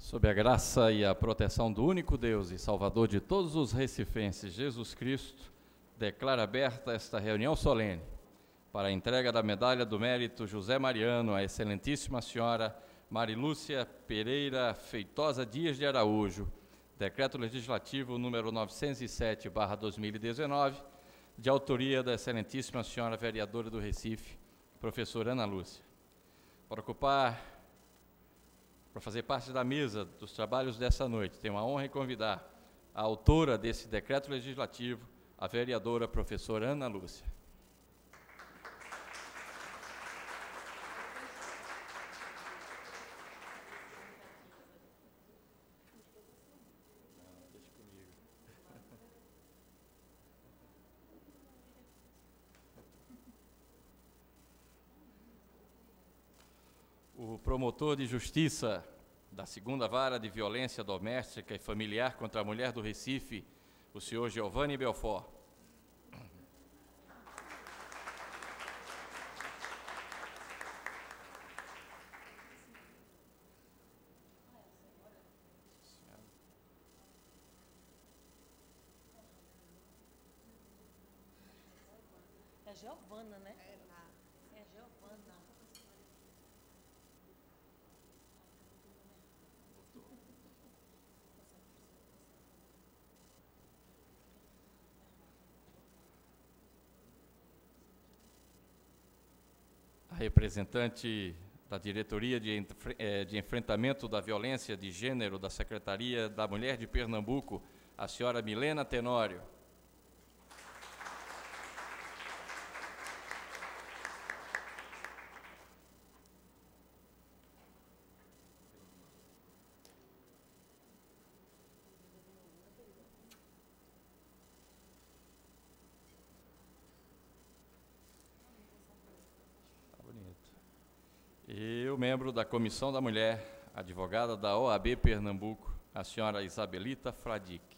Sob a graça e a proteção do único Deus e Salvador de todos os recifenses, Jesus Cristo, declara aberta esta reunião solene para a entrega da medalha do mérito José Mariano à excelentíssima senhora Marilúcia Pereira Feitosa Dias de Araújo, decreto legislativo número 907/2019, de autoria da excelentíssima senhora vereadora do Recife, professora Ana Lúcia. Para fazer parte da mesa dos trabalhos dessa noite, tenho a honra de convidar a autora desse decreto legislativo, a vereadora professora Ana Lúcia. O promotor de justiça da 2ª Vara de Violência Doméstica e Familiar contra a Mulher do Recife, o senhor Giovanni Belfort. É Giovana, né? É Giovana. A representante da Diretoria de Enfrentamento da Violência de Gênero da Secretaria da Mulher de Pernambuco, a senhora Milena Tenório. E o membro da Comissão da Mulher, advogada da OAB Pernambuco, a senhora Isabelita Fradique.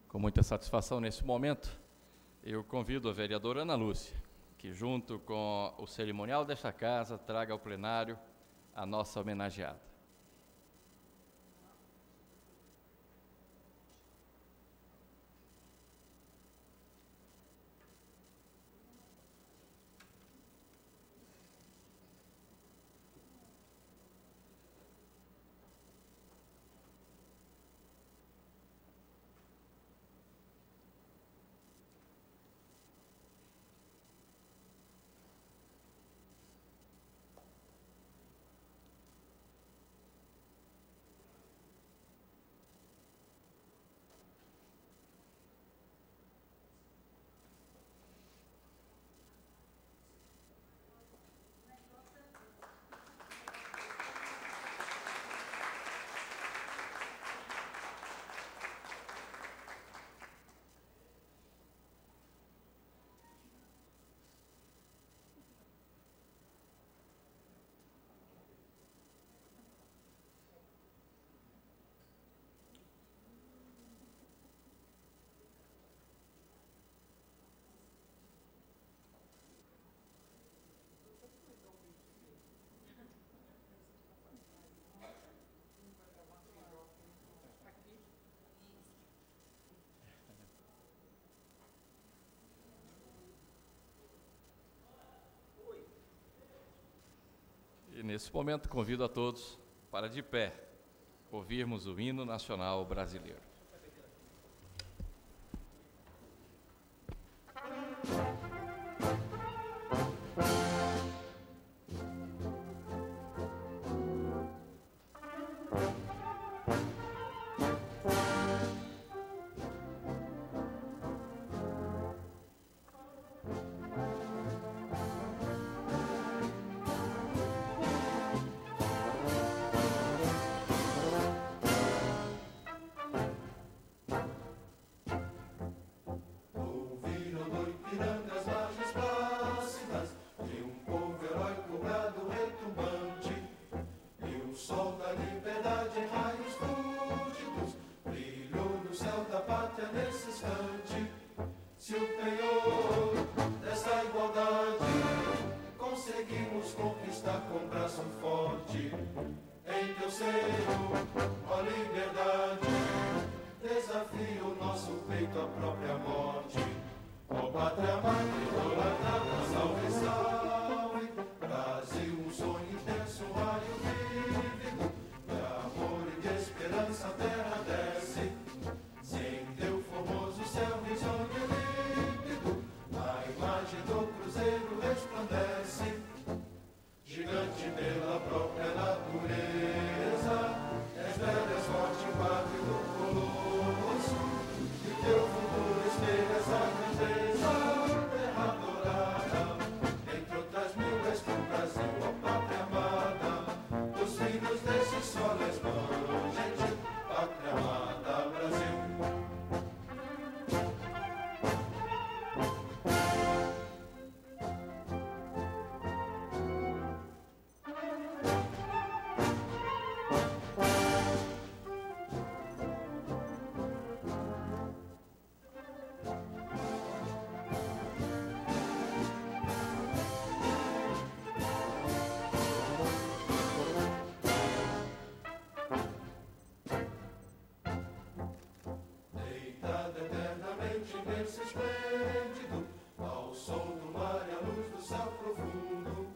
Com muita satisfação nesse momento, eu convido a vereadora Ana Lúcia, que junto com o cerimonial desta casa traga ao plenário a nossa homenageada. E nesse momento convido a todos para, de pé, ouvirmos o hino nacional brasileiro. Se o penhor dessa igualdade conseguimos conquistar com braço forte, em teu seio, ó liberdade, desafia o nosso peito à própria morte. Ó pátria amada, idolatrada, salve, salve, Brasil, um sonho intenso, um raio vívido, de amor e de esperança a terra desce, sem teu formoso céu risonho límpido, a imagem do cruzeiro resplandece, gigante pela própria natureza, és velho, és forte, pátrio do colosso, e teu futuro espelha essa grandeza, terra adorada, entre outras mil és tu, Brasil, ó pátria amada, dos filhos desse sol és mãe, gente, pátria amada, Brasil. Deitado eternamente berço esplêndido, ao som do mar e à luz do céu profundo,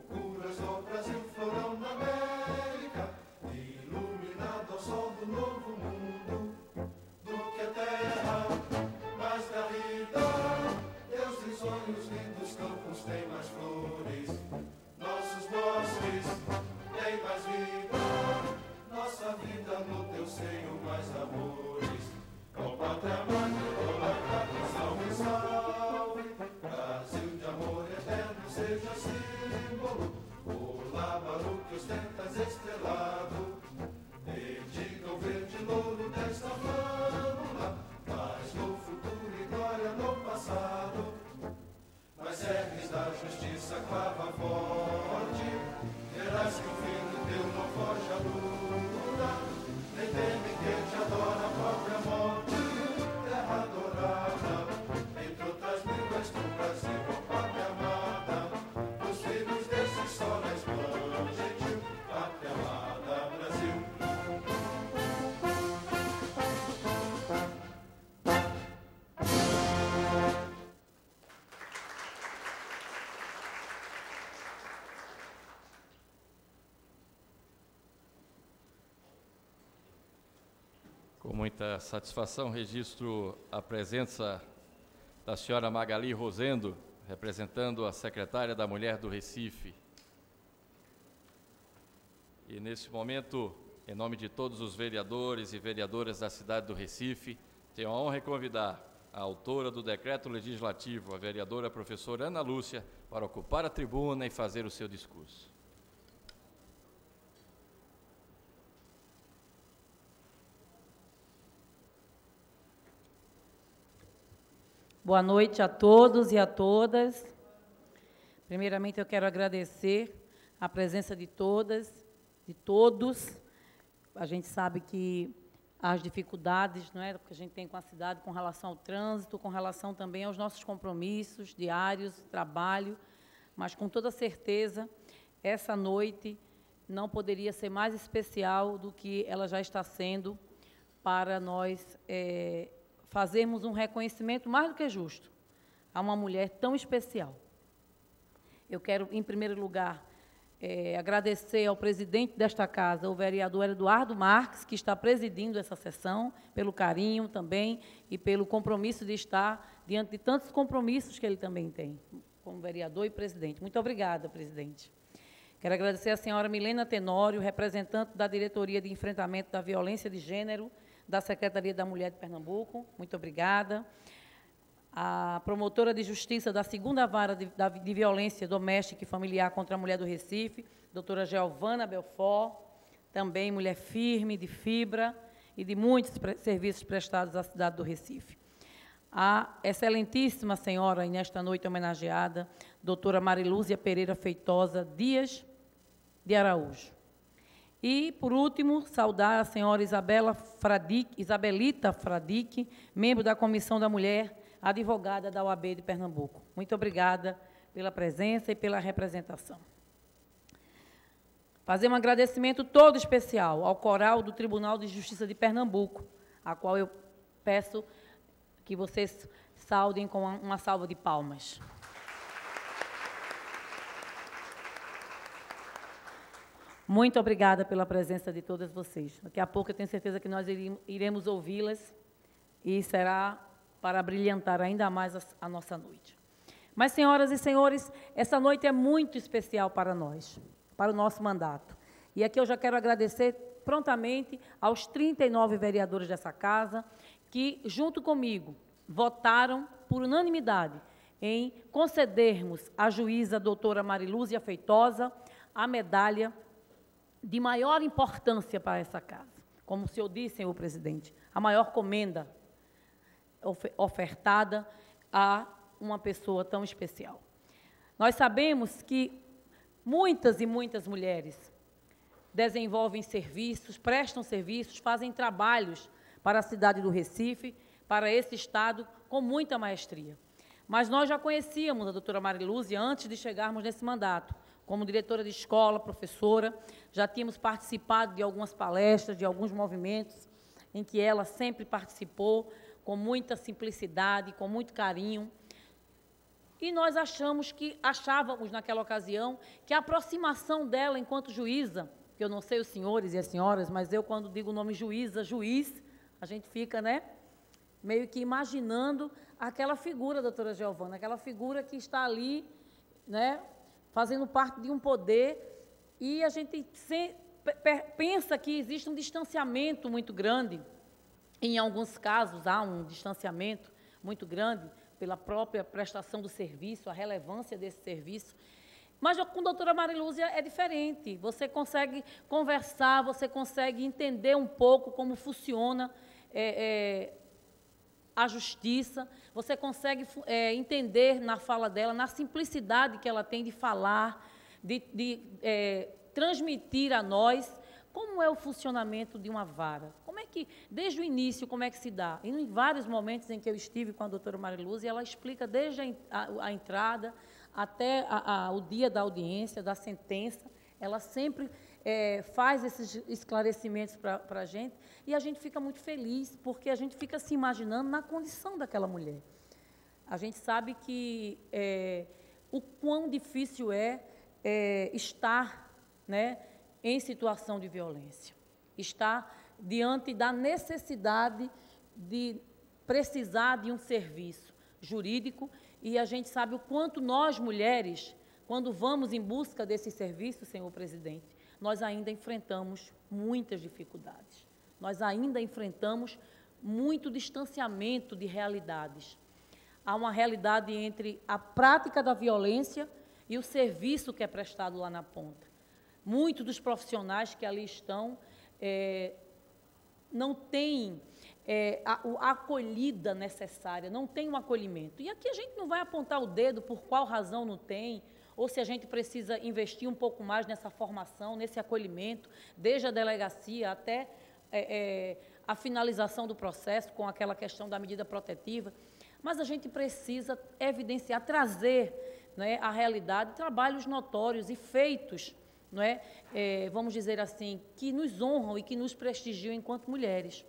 fulguras do Brasil, florão da América, iluminado ao sol do novo mundo, do que a terra mais garrida, teus risonhos lindos campos têm mais flores, nossos bosques têm mais vida, nossa vida no teu seio mais amores. Ó pátria amada, idolatrada, salve, salve, Brasil de amor eterno seja símbolo, o lábaro que ostentas estrelado, dedica o verde louro desta flâmula, paz no futuro e glória no passado, mas ergues da justiça clava forte, verás que o filho teu não foge à luta, nem teme que te adora a própria morte, terra adorada, entre outras mil és tu, Brasil, ó pátria amada, os filhos desse sol és mãe, gentil, pátria amada, Brasil. Com muita satisfação, registro a presença da senhora Magali Rosendo, representando a secretária da Mulher do Recife. E, nesse momento, em nome de todos os vereadores e vereadoras da cidade do Recife, tenho a honra de convidar a autora do decreto legislativo, a vereadora professora Ana Lúcia, para ocupar a tribuna e fazer o seu discurso. Boa noite a todos e a todas. Primeiramente, eu quero agradecer a presença de todas, de todos. A gente sabe que as dificuldades, não é, que a gente tem com a cidade, com relação ao trânsito, com relação também aos nossos compromissos diários, trabalho, mas com toda certeza, essa noite não poderia ser mais especial do que ela já está sendo para nós fazermos um reconhecimento mais do que justo a uma mulher tão especial. Eu quero, em primeiro lugar, agradecer ao presidente desta casa, o vereador Eduardo Marques, que está presidindo essa sessão, pelo carinho também e pelo compromisso de estar diante de tantos compromissos que ele também tem, como vereador e presidente. Muito obrigada, presidente. Quero agradecer à senhora Milena Tenório, representante da Diretoria de Enfrentamento da Violência de Gênero, da Secretaria da Mulher de Pernambuco. Muito obrigada. A promotora de Justiça da 2ª Vara de Violência Doméstica e Familiar contra a Mulher do Recife, doutora Geovana Belfort, também mulher firme, de fibra e de muitos serviços prestados à cidade do Recife. A excelentíssima senhora, e nesta noite homenageada, doutora Marilúzia Pereira Feitosa Dias de Araújo. E, por último, saudar a senhora Isabelita Fradique, membro da Comissão da Mulher, advogada da OAB de Pernambuco. Muito obrigada pela presença e pela representação. Fazer um agradecimento todo especial ao coral do Tribunal de Justiça de Pernambuco, a qual eu peço que vocês saudem com uma salva de palmas. Muito obrigada pela presença de todas vocês. Daqui a pouco eu tenho certeza que nós iremos ouvi-las e será para brilhantar ainda mais a nossa noite. Mas, senhoras e senhores, essa noite é muito especial para nós, para o nosso mandato. E aqui eu já quero agradecer prontamente aos 39 vereadores dessa casa que, junto comigo, votaram por unanimidade em concedermos à juíza doutora Marilúzia Feitosa a medalha de maior importância para essa casa. Como o senhor disse, senhor presidente, a maior comenda ofertada a uma pessoa tão especial. Nós sabemos que muitas e muitas mulheres desenvolvem serviços, prestam serviços, fazem trabalhos para a cidade do Recife, para esse estado, com muita maestria. Mas nós já conhecíamos a doutora Marilúzia antes de chegarmos nesse mandato. Como diretora de escola, professora, já tínhamos participado de algumas palestras, de alguns movimentos, em que ela sempre participou, com muita simplicidade, com muito carinho. E nós achávamos naquela ocasião que a aproximação dela enquanto juíza, que eu não sei os senhores e as senhoras, mas eu, quando digo o nome juíza, juiz, a gente fica, né, meio que imaginando aquela figura, doutora Giovana, aquela figura que está ali, né, fazendo parte de um poder, e a gente pensa que existe um distanciamento muito grande. Em alguns casos, há um distanciamento muito grande pela própria prestação do serviço, a relevância desse serviço. Mas com a doutora Marilúzia é diferente. Você consegue conversar, você consegue entender um pouco como funciona a justiça, você consegue entender na fala dela, na simplicidade que ela tem de falar, de transmitir a nós como é o funcionamento de uma vara. Como é que, desde o início, como é que se dá? E em vários momentos em que eu estive com a doutora Marilúzia, ela explica desde a entrada até o dia da audiência, da sentença, ela sempre faz esses esclarecimentos para a gente, e a gente fica muito feliz, porque a gente fica se imaginando na condição daquela mulher. A gente sabe que o quão difícil estar, né, em situação de violência, estar diante da necessidade de precisar de um serviço jurídico, e a gente sabe o quanto nós, mulheres, quando vamos em busca desse serviço, senhor presidente, nós ainda enfrentamos muitas dificuldades. Nós ainda enfrentamos muito distanciamento de realidades. Há uma realidade entre a prática da violência e o serviço que é prestado lá na ponta. Muitos dos profissionais que ali estão não têm a acolhida necessária, não tem um acolhimento. E aqui a gente não vai apontar o dedo por qual razão não tem, ou se a gente precisa investir um pouco mais nessa formação, nesse acolhimento, desde a delegacia até a finalização do processo, com aquela questão da medida protetiva. Mas a gente precisa evidenciar, trazer, né, a realidade, trabalhos notórios e feitos, não é? Vamos dizer assim, que nos honram e que nos prestigiam enquanto mulheres.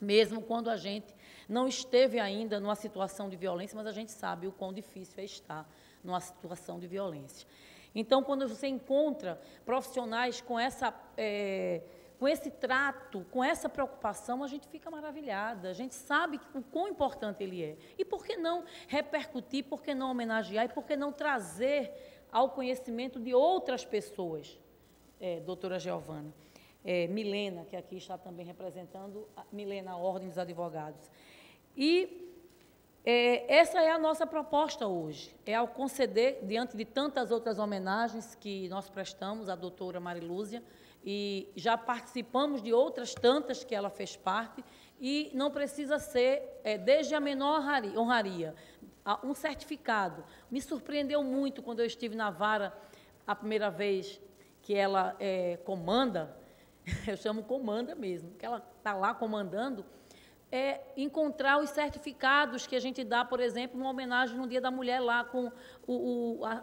Mesmo quando a gente não esteve ainda numa situação de violência, mas a gente sabe o quão difícil é estar numa situação de violência. Então, quando você encontra profissionais com esse trato, com essa preocupação, a gente fica maravilhada, a gente sabe o quão importante ele é. E por que não repercutir, por que não homenagear e por que não trazer ao conhecimento de outras pessoas, doutora Giovana? Milena, que aqui está também representando, Milena, a Ordem dos Advogados. E essa é a nossa proposta hoje, ao conceder, diante de tantas outras homenagens que nós prestamos à doutora Marilúzia, e já participamos de outras tantas que ela fez parte, e não precisa ser, desde a menor honraria, um certificado. Me surpreendeu muito quando eu estive na vara a primeira vez que ela comanda, eu chamo comanda mesmo, que ela está lá comandando, encontrar os certificados que a gente dá, por exemplo, numa homenagem no Dia da Mulher, lá com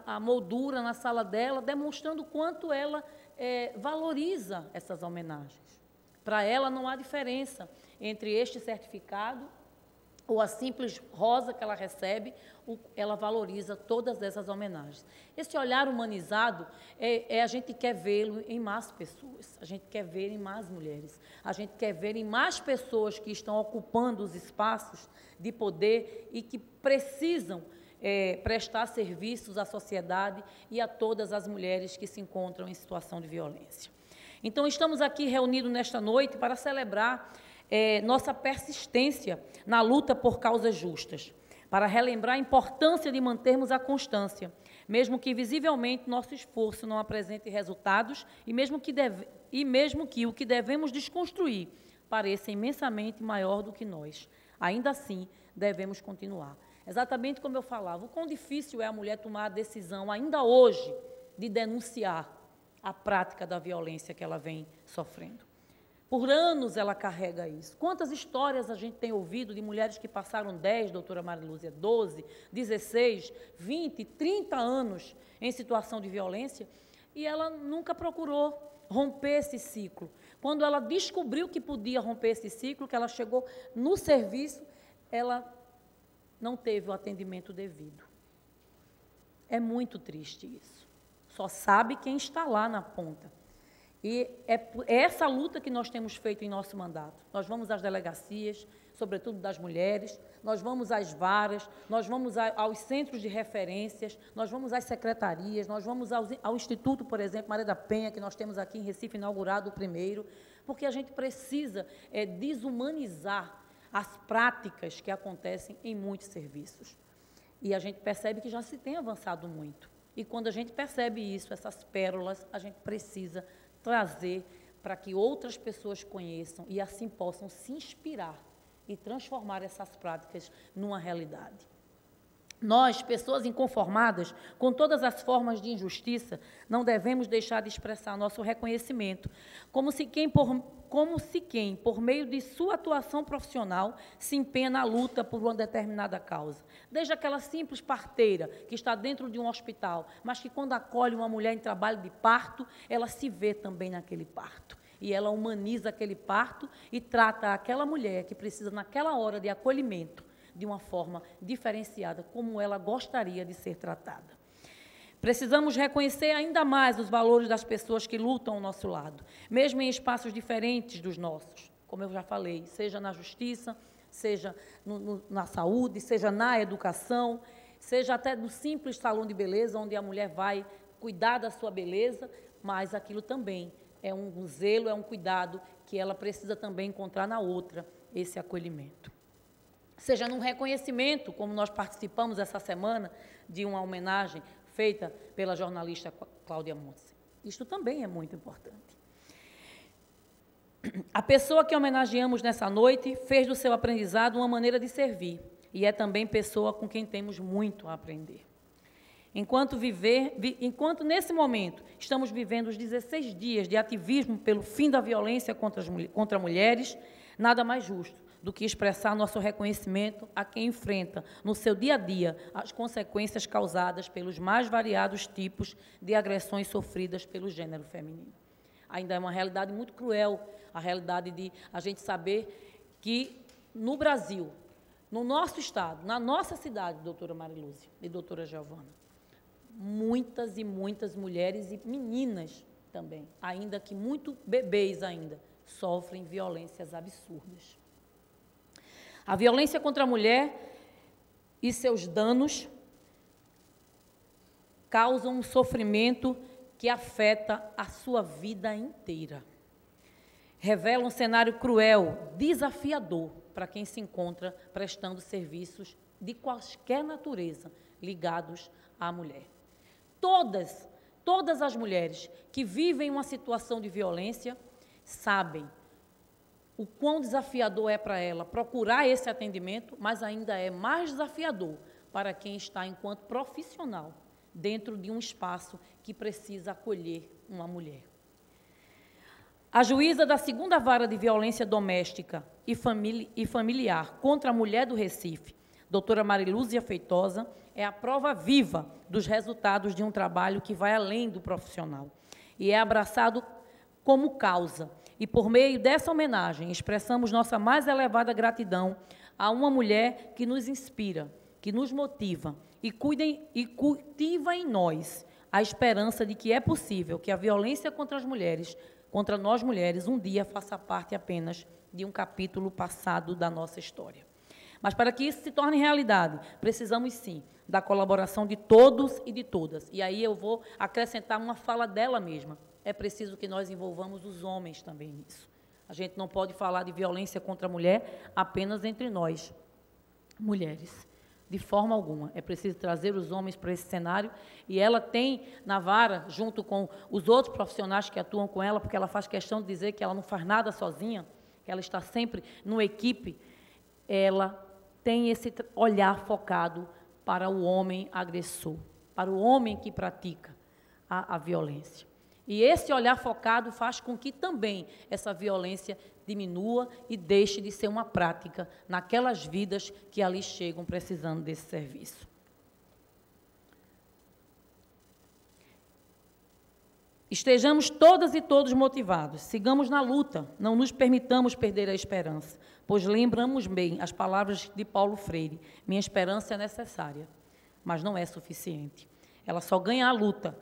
a moldura na sala dela, demonstrando o quanto ela valoriza essas homenagens. Para ela não há diferença entre este certificado ou a simples rosa que ela recebe, ela valoriza todas essas homenagens. Esse olhar humanizado, a gente quer vê-lo em mais pessoas, a gente quer ver em mais mulheres, a gente quer ver em mais pessoas que estão ocupando os espaços de poder e que precisam prestar serviços à sociedade e a todas as mulheres que se encontram em situação de violência. Então, estamos aqui reunidos nesta noite para celebrar nossa persistência na luta por causas justas, para relembrar a importância de mantermos a constância, mesmo que visivelmente nosso esforço não apresente resultados e mesmo que o que devemos desconstruir pareça imensamente maior do que nós. Ainda assim, devemos continuar. Exatamente como eu falava, o quão difícil é a mulher tomar a decisão, ainda hoje, de denunciar a prática da violência que ela vem sofrendo. Por anos ela carrega isso. Quantas histórias a gente tem ouvido de mulheres que passaram 10, doutora Marilúzia, 12, 16, 20, 30 anos em situação de violência e ela nunca procurou romper esse ciclo. Quando ela descobriu que podia romper esse ciclo, que ela chegou no serviço, ela não teve o atendimento devido. É muito triste isso. Só sabe quem está lá na ponta. E é essa luta que nós temos feito em nosso mandato. Nós vamos às delegacias, sobretudo das mulheres, nós vamos às varas, nós vamos aos centros de referências, nós vamos às secretarias, nós vamos ao Instituto, por exemplo, Maria da Penha, que nós temos aqui em Recife, inaugurado o primeiro, porque a gente precisa desumanizar as práticas que acontecem em muitos serviços. E a gente percebe que já se tem avançado muito. E quando a gente percebe isso, essas pérolas, a gente precisa trazer para que outras pessoas conheçam e assim possam se inspirar e transformar essas práticas numa realidade. Nós, pessoas inconformadas com todas as formas de injustiça, não devemos deixar de expressar nosso reconhecimento, como se quem, por meio de sua atuação profissional, se empenha na luta por uma determinada causa. Desde aquela simples parteira que está dentro de um hospital, mas que quando acolhe uma mulher em trabalho de parto, ela se vê também naquele parto. E ela humaniza aquele parto e trata aquela mulher que precisa, naquela hora de acolhimento, de uma forma diferenciada, como ela gostaria de ser tratada. Precisamos reconhecer ainda mais os valores das pessoas que lutam ao nosso lado, mesmo em espaços diferentes dos nossos, como eu já falei, seja na justiça, seja na saúde, seja na educação, seja até no simples salão de beleza, onde a mulher vai cuidar da sua beleza, mas aquilo também é um zelo, é um cuidado que ela precisa também encontrar na outra, esse acolhimento. Seja num reconhecimento, como nós participamos essa semana de uma homenagem feita pela jornalista Cláudia Montes. Isto também é muito importante. A pessoa que homenageamos nessa noite fez do seu aprendizado uma maneira de servir e é também pessoa com quem temos muito a aprender. Enquanto nesse momento estamos vivendo os 16 dias de ativismo pelo fim da violência contra mulheres, nada mais justo do que expressar nosso reconhecimento a quem enfrenta, no seu dia a dia, as consequências causadas pelos mais variados tipos de agressões sofridas pelo gênero feminino. Ainda é uma realidade muito cruel, a realidade de a gente saber que, no Brasil, no nosso estado, na nossa cidade, doutora Marilúzia e doutora Giovana, muitas e muitas mulheres e meninas também, ainda que muito bebês ainda, sofrem violências absurdas. A violência contra a mulher e seus danos causam um sofrimento que afeta a sua vida inteira. Revela um cenário cruel, desafiador para quem se encontra prestando serviços de qualquer natureza ligados à mulher. Todas as mulheres que vivem uma situação de violência sabem o quão desafiador é para ela procurar esse atendimento, mas ainda é mais desafiador para quem está enquanto profissional dentro de um espaço que precisa acolher uma mulher. A juíza da 2ª Vara de Violência Doméstica e Familiar contra a Mulher do Recife, doutora Marilúzia Feitosa, é a prova viva dos resultados de um trabalho que vai além do profissional e é abraçado como causa. E, por meio dessa homenagem, expressamos nossa mais elevada gratidão a uma mulher que nos inspira, que nos motiva e cultiva em nós a esperança de que é possível que a violência contra nós mulheres, um dia faça parte apenas de um capítulo passado da nossa história. Mas, para que isso se torne realidade, precisamos, sim, da colaboração de todos e de todas. E aí eu vou acrescentar uma fala dela mesma. É preciso que nós envolvamos os homens também nisso. A gente não pode falar de violência contra a mulher apenas entre nós, mulheres. De forma alguma. É preciso trazer os homens para esse cenário. E ela tem, na vara, junto com os outros profissionais que atuam com ela, porque ela faz questão de dizer que ela não faz nada sozinha, que ela está sempre numa equipe, ela tem esse olhar focado para o homem agressor, para o homem que pratica a violência. E esse olhar focado faz com que também essa violência diminua e deixe de ser uma prática naquelas vidas que ali chegam precisando desse serviço. Estejamos todas e todos motivados, sigamos na luta, não nos permitamos perder a esperança, pois lembramos bem as palavras de Paulo Freire: minha esperança é necessária, mas não é suficiente. Ela só ganha a luta,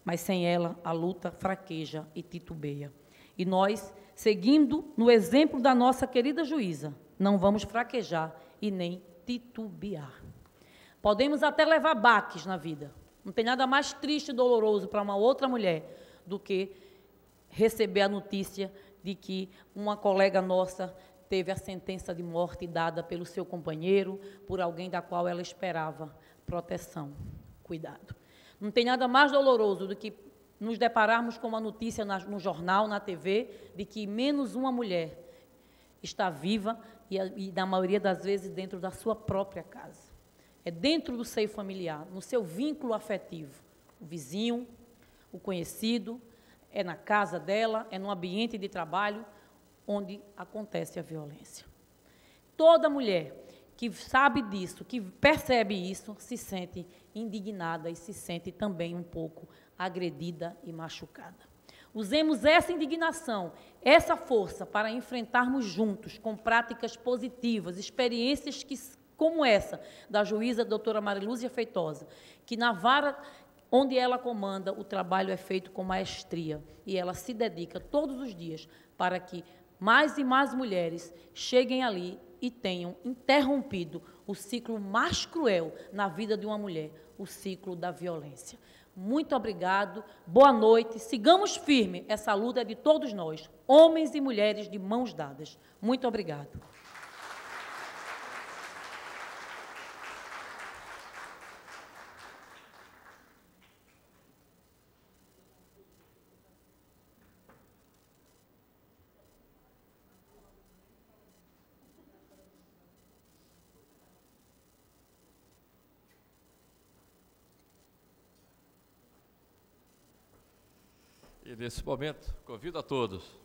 mas sem ela a luta fraqueja e titubeia. E nós, seguindo no exemplo da nossa querida juíza, não vamos fraquejar e nem titubear. Podemos até levar baques na vida. Não tem nada mais triste e doloroso para uma outra mulher do que receber a notícia de que uma colega nossa teve a sentença de morte dada pelo seu companheiro, por alguém da qual ela esperava proteção, cuidado. Não tem nada mais doloroso do que nos depararmos com uma notícia no jornal, na TV, de que menos uma mulher está viva e, na maioria das vezes, dentro da sua própria casa. É dentro do seio familiar, no seu vínculo afetivo. O vizinho, o conhecido, é na casa dela, é no ambiente de trabalho onde acontece a violência. Toda mulher que sabe disso, que percebe isso, se sente indignada e se sente também um pouco agredida e machucada. Usemos essa indignação, essa força para enfrentarmos juntos, com práticas positivas, experiências como essa da juíza doutora Marilúzia Feitosa, que na vara onde ela comanda, o trabalho é feito com maestria e ela se dedica todos os dias para que mais e mais mulheres cheguem ali e tenham interrompido o ciclo mais cruel na vida de uma mulher, o ciclo da violência. Muito obrigado, boa noite, sigamos firme, essa luta é de todos nós, homens e mulheres de mãos dadas. Muito obrigado. E, nesse momento, convido a todos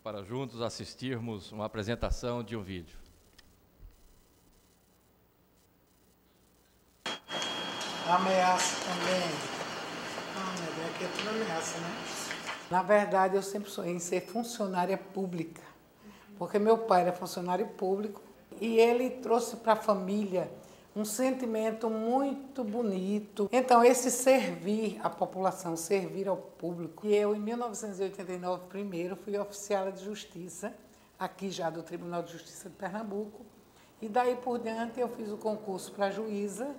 para juntos assistirmos uma apresentação de um vídeo. Ameaça também. Meu Deus, aqui é tudo ameaça, né? Na verdade, eu sempre sonhei em ser funcionária pública, porque meu pai era funcionário público e ele trouxe para a família um sentimento muito bonito. Então, esse servir à população, servir ao público. E eu, em 1989, primeiro, fui oficial de justiça, aqui já do Tribunal de Justiça de Pernambuco. E daí por diante eu fiz o concurso para juíza.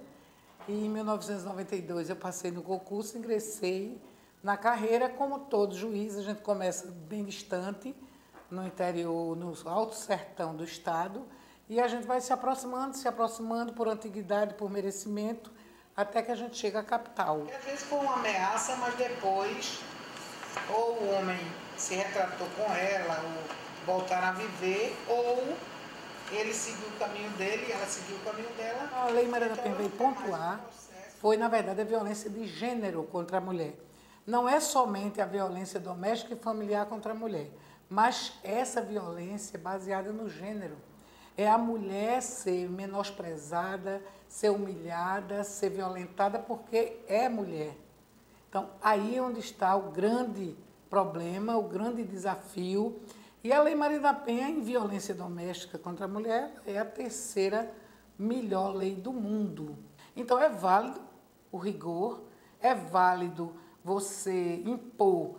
E em 1992 eu passei no concurso, ingressei na carreira. Como todo juiz, a gente começa bem distante, no interior, no alto sertão do estado, e a gente vai se aproximando por antiguidade, por merecimento, até que a gente chega à capital. Às vezes foi uma ameaça, mas depois ou o homem se retratou com ela, ou voltaram a viver, ou ele seguiu o caminho dele, ela seguiu o caminho dela. A Lei Maria da Penha veio pontuar, foi, na verdade, a violência de gênero contra a mulher. Não é somente a violência doméstica e familiar contra a mulher. Mas essa violência é baseada no gênero. É a mulher ser menosprezada, ser humilhada, ser violentada porque é mulher. Então, aí é onde está o grande problema, o grande desafio. E a Lei Maria da Penha, em violência doméstica contra a mulher, é a terceira melhor lei do mundo. Então, é válido o rigor, é válido você impor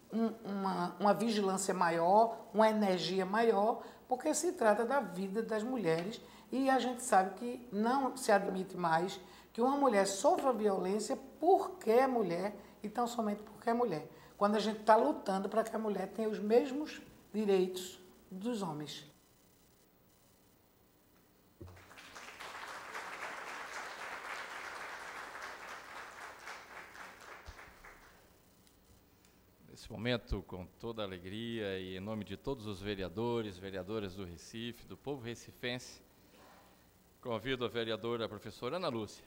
uma vigilância maior, uma energia maior, porque se trata da vida das mulheres e a gente sabe que não se admite mais que uma mulher sofra violência porque é mulher e tão somente porque é mulher. Quando a gente está lutando para que a mulher tenha os mesmos direitos dos homens. Nesse momento, com toda a alegria e em nome de todos os vereadores, vereadoras do Recife, do povo recifense, convido a vereadora, a professora Ana Lúcia,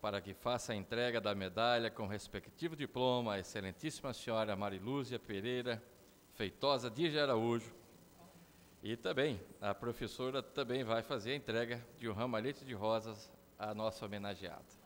para que faça a entrega da medalha com o respectivo diploma à excelentíssima senhora Marilúzia Pereira Feitosa de Araújo. E também, a professora também vai fazer a entrega de um ramalhete de rosas à nossa homenageada.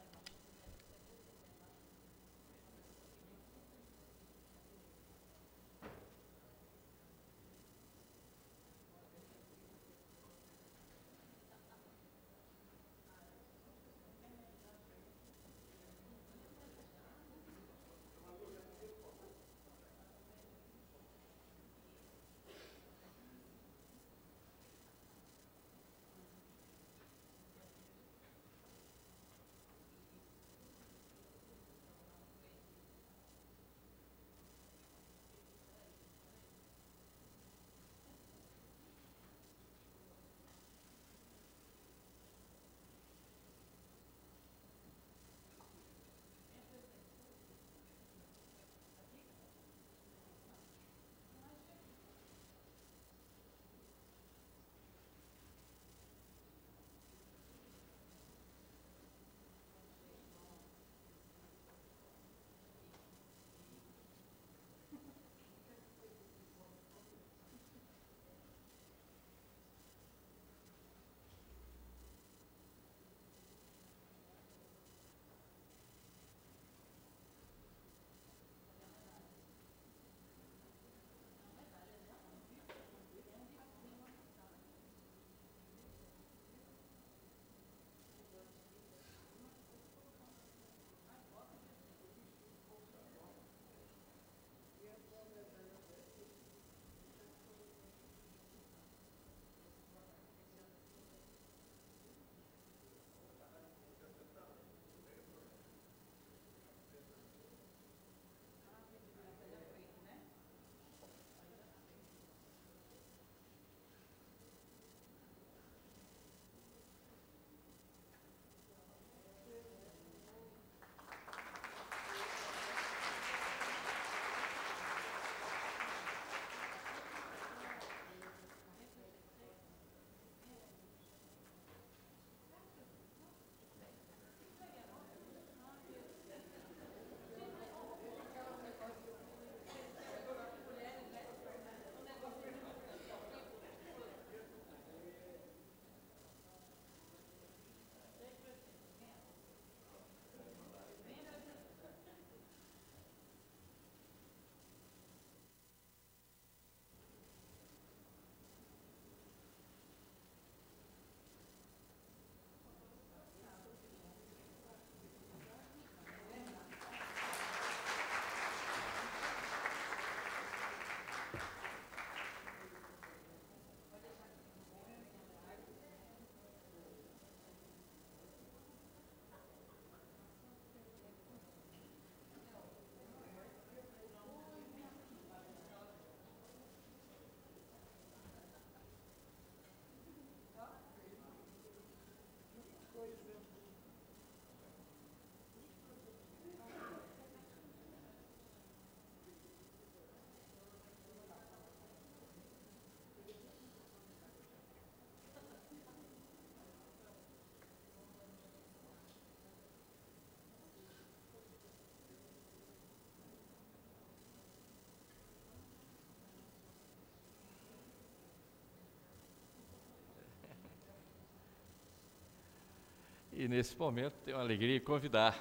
E nesse momento tenho a alegria de convidar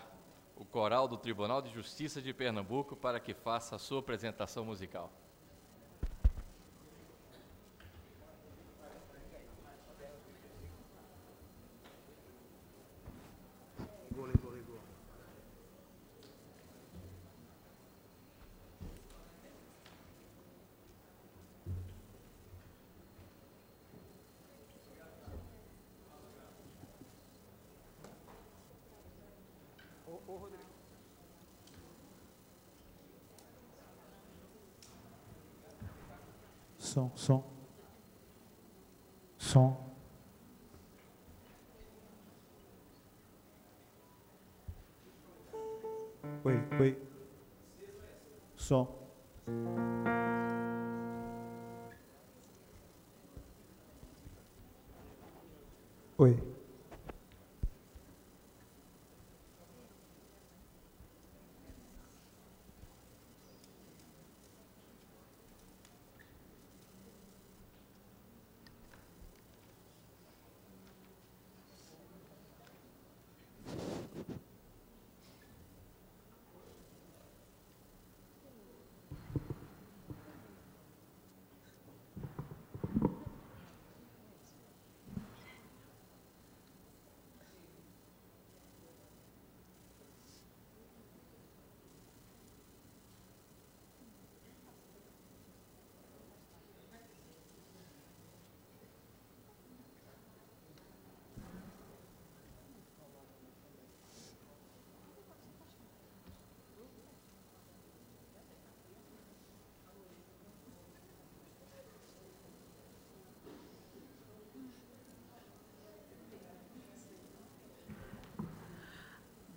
o Coral do Tribunal de Justiça de Pernambuco para que faça a sua apresentação musical. Som. Oi. Som. Oi.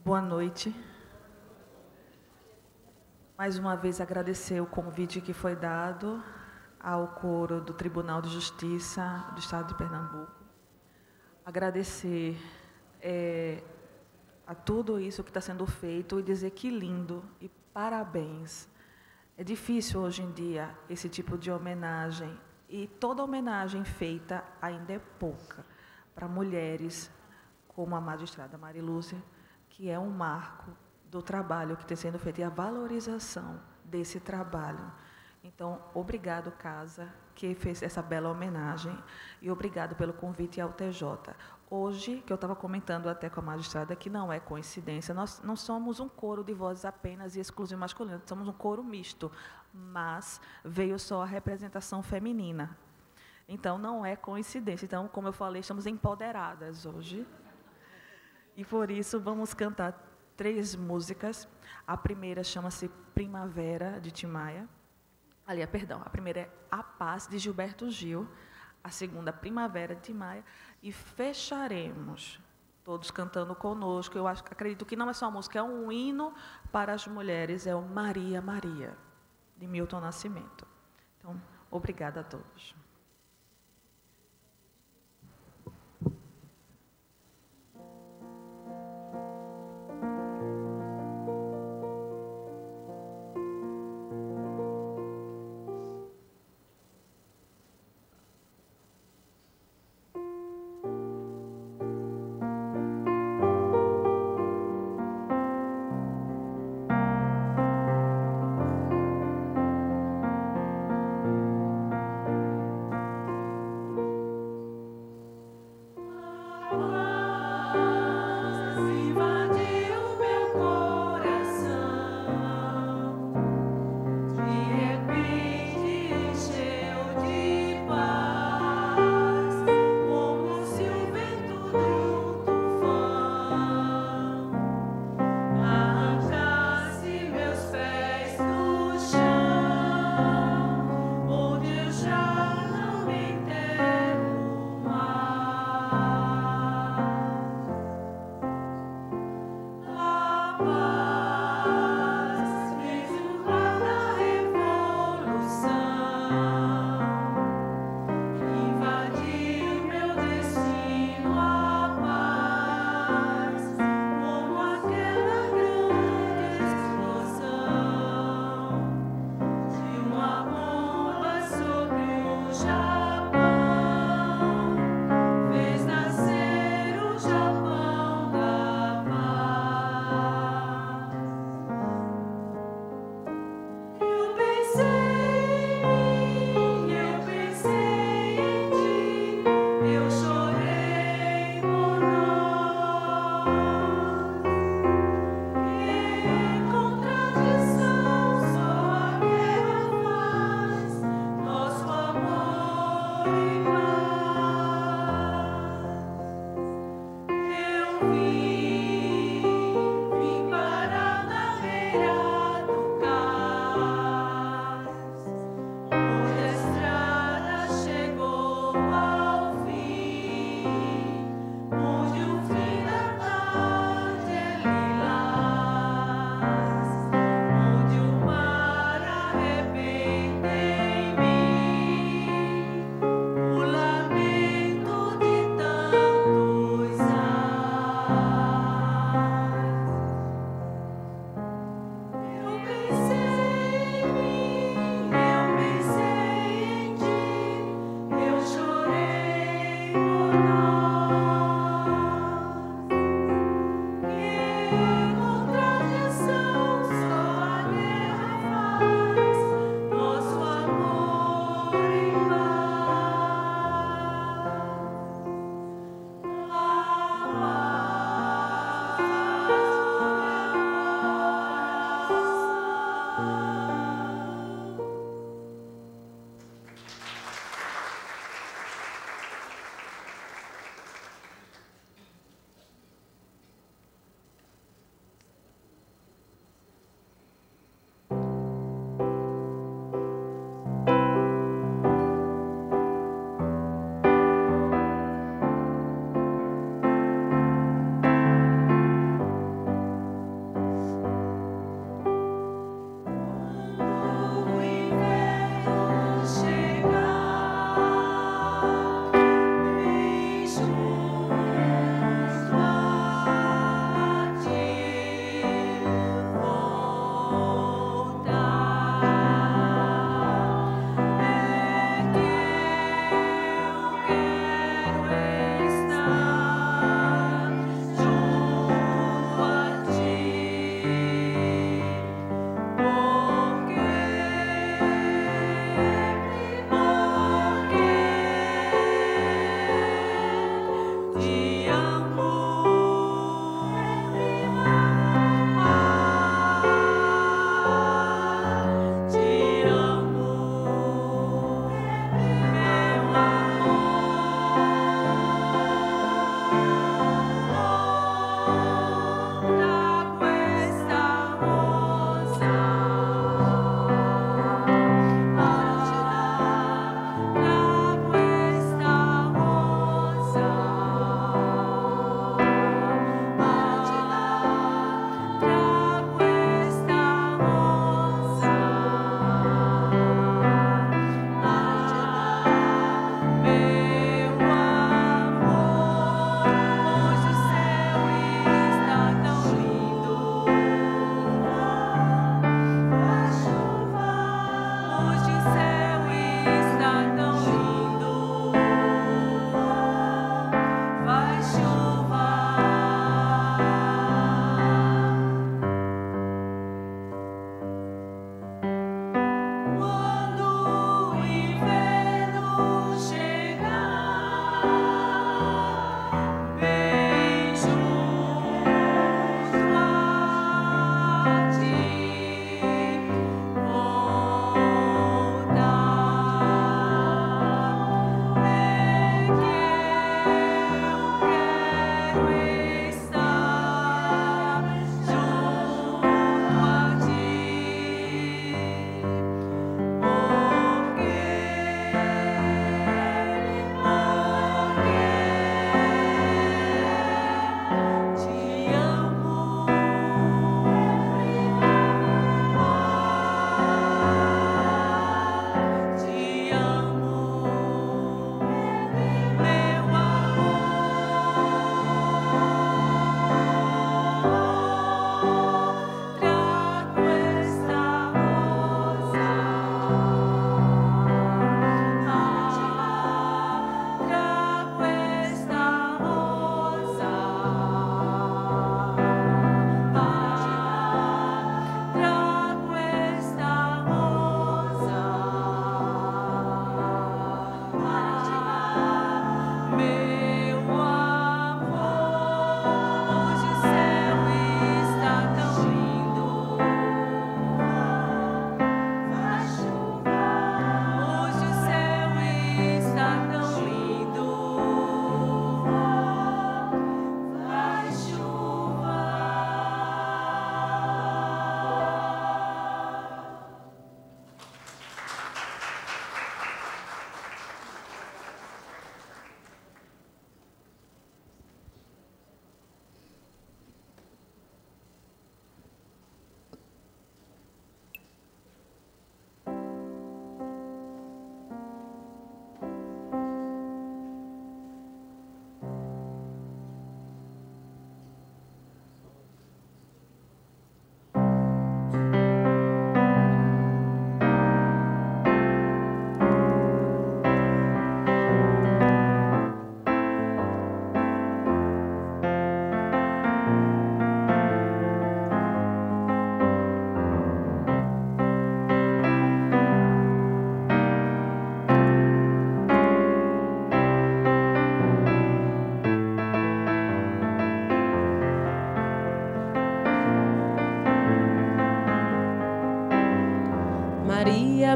Boa noite. Mais uma vez agradecer o convite que foi dado ao coro do Tribunal de Justiça do Estado de Pernambuco. Agradecer a tudo isso que está sendo feito e dizer que lindo e parabéns. É difícil hoje em dia esse tipo de homenagem e toda homenagem feita ainda é pouca para mulheres como a magistrada Marilúcia, que é um marco do trabalho que está sendo feito e a valorização desse trabalho. Então, obrigado, Casa, que fez essa bela homenagem, e obrigado pelo convite ao TJ. Hoje, que eu estava comentando até com a magistrada, que não é coincidência, nós não somos um coro de vozes apenas e exclusivo masculino, somos um coro misto, mas veio só a representação feminina. Então, não é coincidência. Então, como eu falei, estamos empoderadas hoje. E, por isso, vamos cantar 3 músicas. A primeira chama-se Primavera, de Tim Maia. A primeira é A Paz, de Gilberto Gil. A segunda, Primavera, de Tim Maia. E fecharemos, todos cantando conosco. Eu acredito que não é só uma música, é um hino para as mulheres. É o Maria, Maria, de Milton Nascimento. Então, obrigada a todos. O lamento de tantos anos.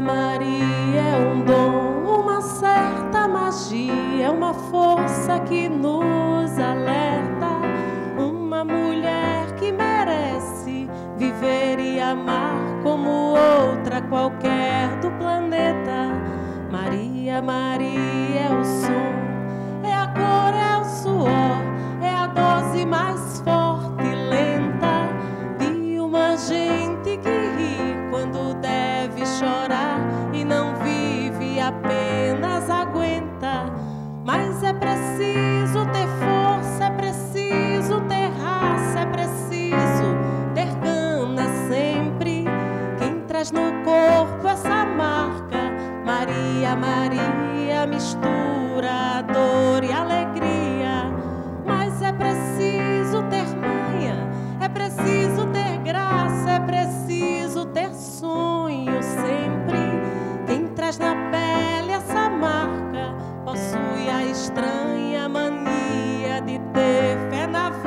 Maria, Maria é um dom, uma certa magia, uma força que nos alerta, uma mulher que merece viver e amar como outra qualquer do planeta. Maria, Maria é o som, é a cor, é o suor, é a dose mais forte e lenta de uma gente que ri quando deve chorar e não vive, apenas aguenta. Mas é preciso ter força, é preciso ter raça, é preciso ter gana sempre. Quem traz no corpo essa marca, Maria, Maria, mistura dor e alegria. Mas é preciso ter manha, é preciso ter graça, é preciso ter sonho sempre. Quem traz na pele essa marca possui a estranha mania de ter fé na vida.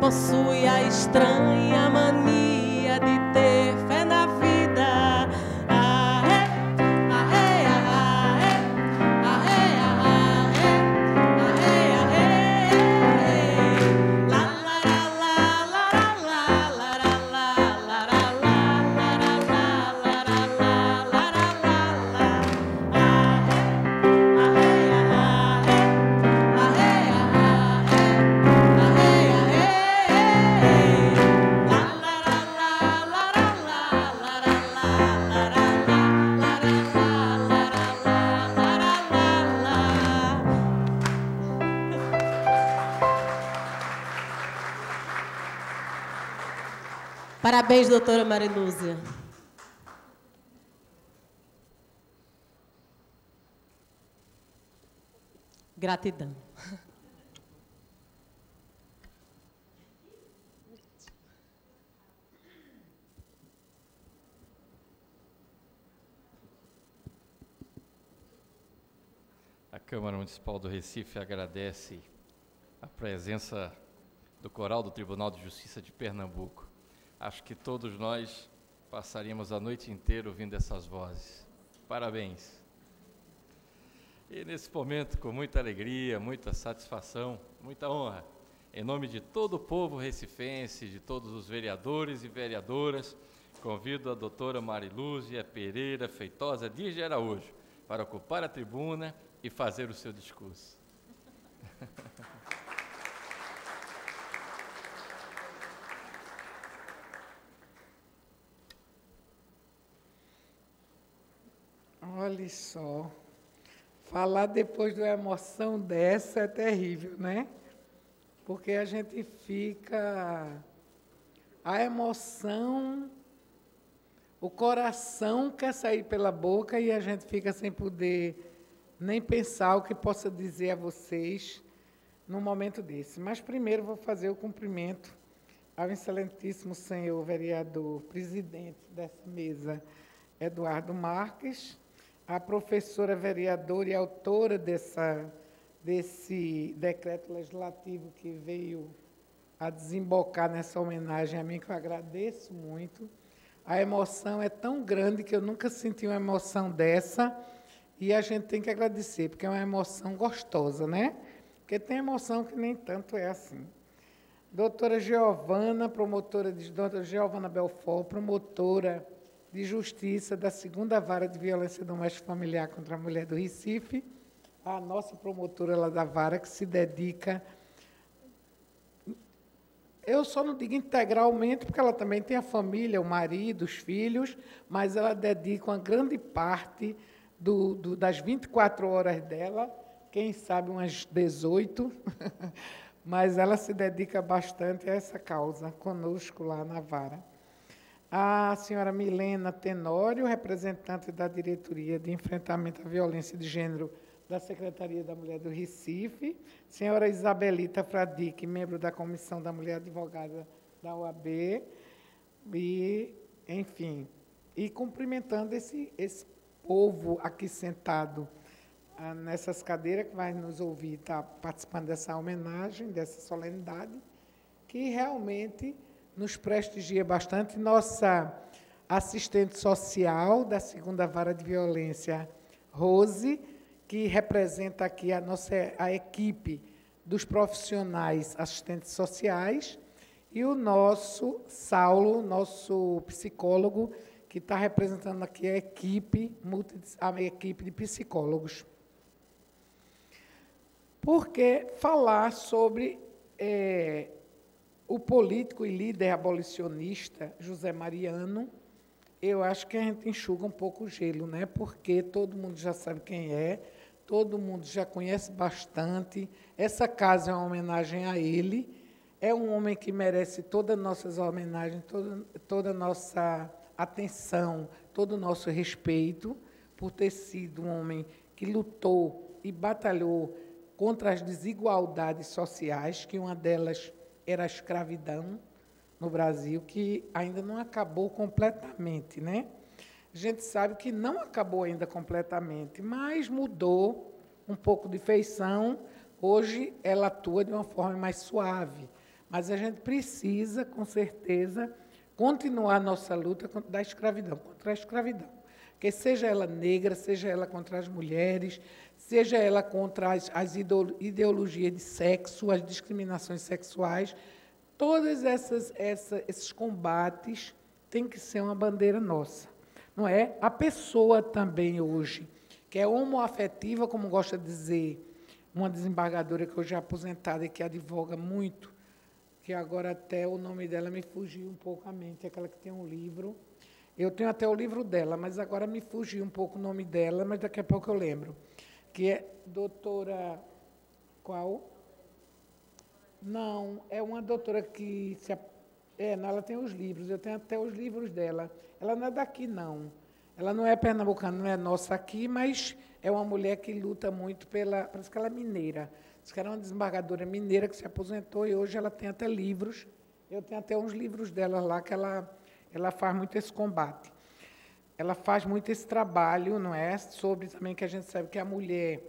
Possui a estranha mania de ter fé na vida. Parabéns, doutora Marilúzia. Gratidão. A Câmara Municipal do Recife agradece a presença do Coral do Tribunal de Justiça de Pernambuco. Acho que todos nós passaríamos a noite inteira ouvindo essas vozes. Parabéns. E nesse momento, com muita alegria, muita satisfação, muita honra, em nome de todo o povo recifense, de todos os vereadores e vereadoras, convido a doutora Marilúzia Pereira Feitosa Dias de Araújo para ocupar a tribuna e fazer o seu discurso. Olha só, falar depois de uma emoção dessa é terrível, né? Porque a gente fica... A emoção, o coração quer sair pela boca e a gente fica sem poder nem pensar o que possa dizer a vocês num momento desse. Mas primeiro vou fazer o cumprimento ao excelentíssimo senhor vereador, presidente dessa mesa, Eduardo Marques, a professora vereadora e autora desse decreto legislativo que veio a desembocar nessa homenagem a mim, que eu agradeço muito. A emoção é tão grande que eu nunca senti uma emoção dessa, e a gente tem que agradecer, porque é uma emoção gostosa, né? Porque tem emoção que nem tanto é assim. Doutora Giovana, doutora Giovana Belfort, promotora de Justiça da 2ª Vara de Violência Doméstica Familiar contra a Mulher do Recife, a nossa promotora lá da Vara, que se dedica, eu só não digo integralmente, porque ela também tem a família, o marido, os filhos, mas ela dedica uma grande parte das 24 horas dela, quem sabe umas 18, mas ela se dedica bastante a essa causa, conosco lá na Vara. A senhora Milena Tenório, representante da Diretoria de Enfrentamento à Violência de Gênero da Secretaria da Mulher do Recife, senhora Isabelita Fradique, membro da Comissão da Mulher Advogada da OAB, e, enfim, e cumprimentando esse povo aqui sentado nessas cadeiras, que vai nos ouvir, está participando dessa homenagem, dessa solenidade, que realmente nos prestigia bastante. Nossa assistente social da 2ª Vara de Violência, Rose, que representa aqui a equipe dos profissionais assistentes sociais, e o nosso Saulo, nosso psicólogo, que está representando aqui a equipe de psicólogos. Porque falar sobre o político e líder abolicionista José Mariano, eu acho que a gente enxuga um pouco o gelo, né? Porque todo mundo já sabe quem é, todo mundo já conhece bastante. Essa casa é uma homenagem a ele. É um homem que merece todas as nossas homenagens, toda a nossa atenção, todo o nosso respeito, por ter sido um homem que lutou e batalhou contra as desigualdades sociais, que uma delas era a escravidão no Brasil, que ainda não acabou completamente, né? A gente sabe que não acabou ainda completamente, mas mudou um pouco de feição. Hoje ela atua de uma forma mais suave, mas a gente precisa, com certeza, continuar a nossa luta contra a escravidão, porque seja ela negra, seja ela contra as mulheres, seja ela contra as ideologias de sexo, as discriminações sexuais, todos esses combates têm que ser uma bandeira nossa, não é? A pessoa também hoje, que é homoafetiva, como gosta de dizer uma desembargadora que hoje é aposentada e que advoga muito, que agora até o nome dela me fugiu um pouco à mente, aquela que tem um livro. Eu tenho até o livro dela, mas agora me fugiu um pouco o nome dela, mas daqui a pouco eu lembro. Que é doutora... Qual? Não, é uma doutora que... ela tem os livros, eu tenho até os livros dela. Ela não é daqui, não. Ela não é pernambucana, não é nossa aqui, mas é uma mulher que luta muito pela... Parece que ela é mineira. Diz que era uma desembargadora mineira que se aposentou e hoje ela tem até livros. Eu tenho até uns livros dela lá que ela faz muito esse combate. Ela faz muito esse trabalho, não é? Sobre também que a gente sabe que a mulher,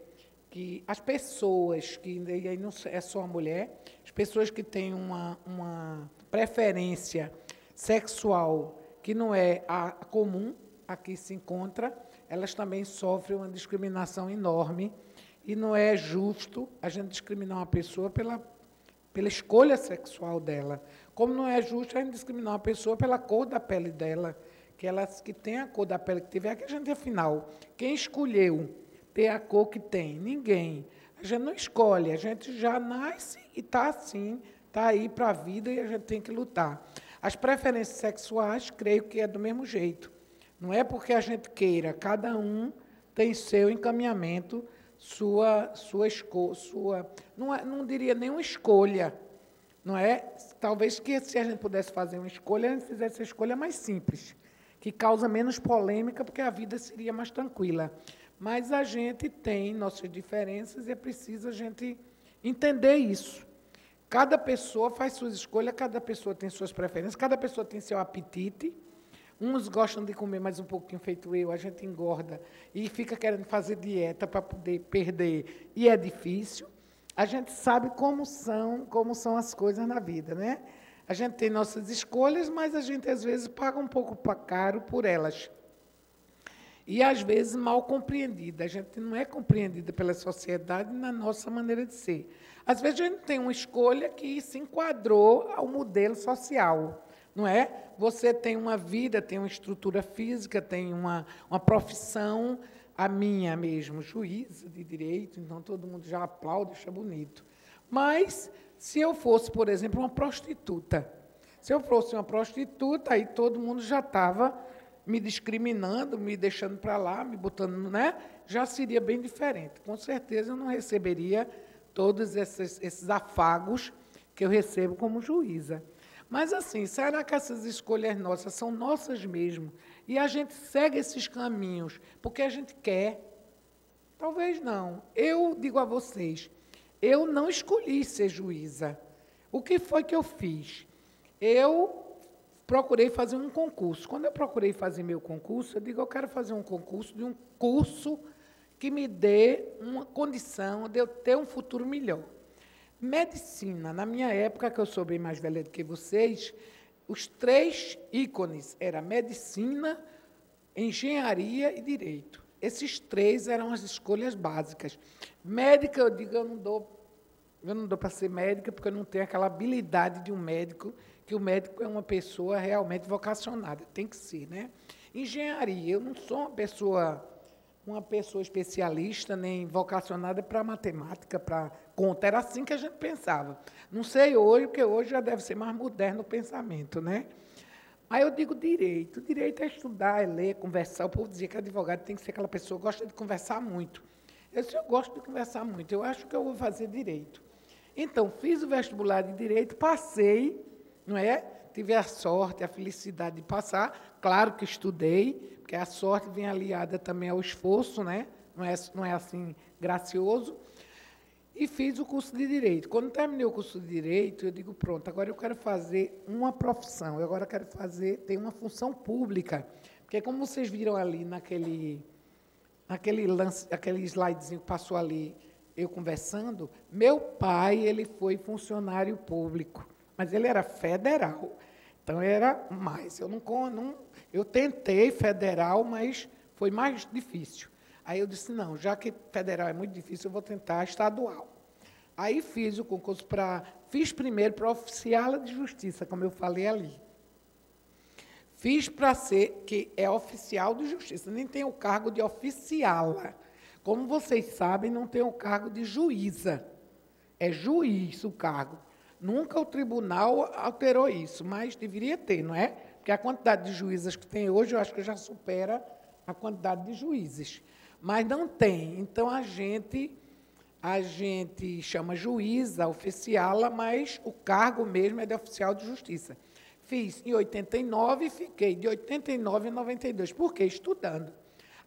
que as pessoas, que e aí não é só a mulher, as pessoas que têm uma preferência sexual que não é a comum, aqui se encontra, elas também sofrem uma discriminação enorme, e não é justo a gente discriminar uma pessoa pela escolha sexual dela, como não é justo a gente discriminar uma pessoa pela cor da pele dela, que tem a cor da pele que tiver, que a gente, afinal, quem escolheu ter a cor que tem? Ninguém. A gente não escolhe, a gente já nasce e está assim, está aí para a vida e a gente tem que lutar. As preferências sexuais, creio que é do mesmo jeito. Não é porque a gente queira, cada um tem seu encaminhamento, não diria nenhuma escolha, não é? Talvez que se a gente pudesse fazer uma escolha, a gente fizesse a escolha mais simples, que causa menos polêmica, porque a vida seria mais tranquila. Mas a gente tem nossas diferenças e é preciso a gente entender isso. Cada pessoa faz suas escolhas, cada pessoa tem suas preferências, cada pessoa tem seu apetite. Uns gostam de comer mais um pouquinho feito eu, a gente engorda e fica querendo fazer dieta para poder perder, e é difícil. A gente sabe como são as coisas na vida, né? A gente tem nossas escolhas, mas a gente, às vezes, paga um pouco caro por elas. E, às vezes, mal compreendida. A gente não é compreendida pela sociedade na nossa maneira de ser. Às vezes, a gente tem uma escolha que se enquadrou ao modelo social, não é? Você tem uma vida, tem uma estrutura física, tem uma profissão, a minha mesmo, juíza de direito, então todo mundo já aplaude, acha bonito. Mas, se eu fosse, por exemplo, uma prostituta, se eu fosse uma prostituta, aí todo mundo já estava me discriminando, me deixando para lá, me botando, né? Já seria bem diferente. Com certeza eu não receberia todos esses afagos que eu recebo como juíza. Mas, assim, será que essas escolhas nossas são nossas mesmo? E a gente segue esses caminhos porque a gente quer? Talvez não. Eu digo a vocês, eu não escolhi ser juíza. O que foi que eu fiz? Eu procurei fazer um concurso. Quando eu procurei fazer meu concurso, eu digo, eu quero fazer um concurso de um curso que me dê uma condição de eu ter um futuro melhor. Medicina, na minha época, que eu sou bem mais velha do que vocês, os 3 ícones eram medicina, engenharia e direito. Esses 3 eram as escolhas básicas. Médica, eu digo, eu não dou para ser médica, porque eu não tenho aquela habilidade de um médico, que o médico é uma pessoa realmente vocacionada, tem que ser, né? Engenharia, eu não sou uma pessoa especialista, nem vocacionada para matemática, para conta. Era assim que a gente pensava. Não sei hoje, porque hoje já deve ser mais moderno o pensamento, né? Aí eu digo direito. Direito é estudar, é ler, conversar. O povo dizia que advogado tem que ser aquela pessoa que gosta de conversar muito. Eu disse, eu gosto de conversar muito, eu acho que eu vou fazer direito. Então, fiz o vestibular de direito, passei, não é? Tive a sorte, a felicidade de passar. Claro que estudei, porque a sorte vem aliada também ao esforço, né? Não é assim gracioso. E fiz o curso de Direito. Quando terminei o curso de Direito, eu digo, pronto, agora eu quero fazer uma profissão, eu agora quero ter uma função pública. Porque, como vocês viram ali naquele slidezinho que passou ali, eu conversando, meu pai, ele foi funcionário público, mas ele era federal. Então, era mais. Eu tentei federal, mas foi mais difícil. Aí eu disse, não, já que federal é muito difícil, eu vou tentar estadual. Aí fiz o concurso fiz primeiro para oficial de justiça, como eu falei ali. Fiz para ser, que é oficial de justiça, nem tem o cargo de oficiala. Como vocês sabem, não tem o cargo de juíza. É juiz o cargo. Nunca o tribunal alterou isso, mas deveria ter, não é? Porque a quantidade de juízas que tem hoje, eu acho que já supera a quantidade de juízes. Mas não tem. Então, a gente chama juíza, oficiala, mas o cargo mesmo é de oficial de justiça. Fiz em 89 e fiquei de 89 a 92. Por quê? Estudando.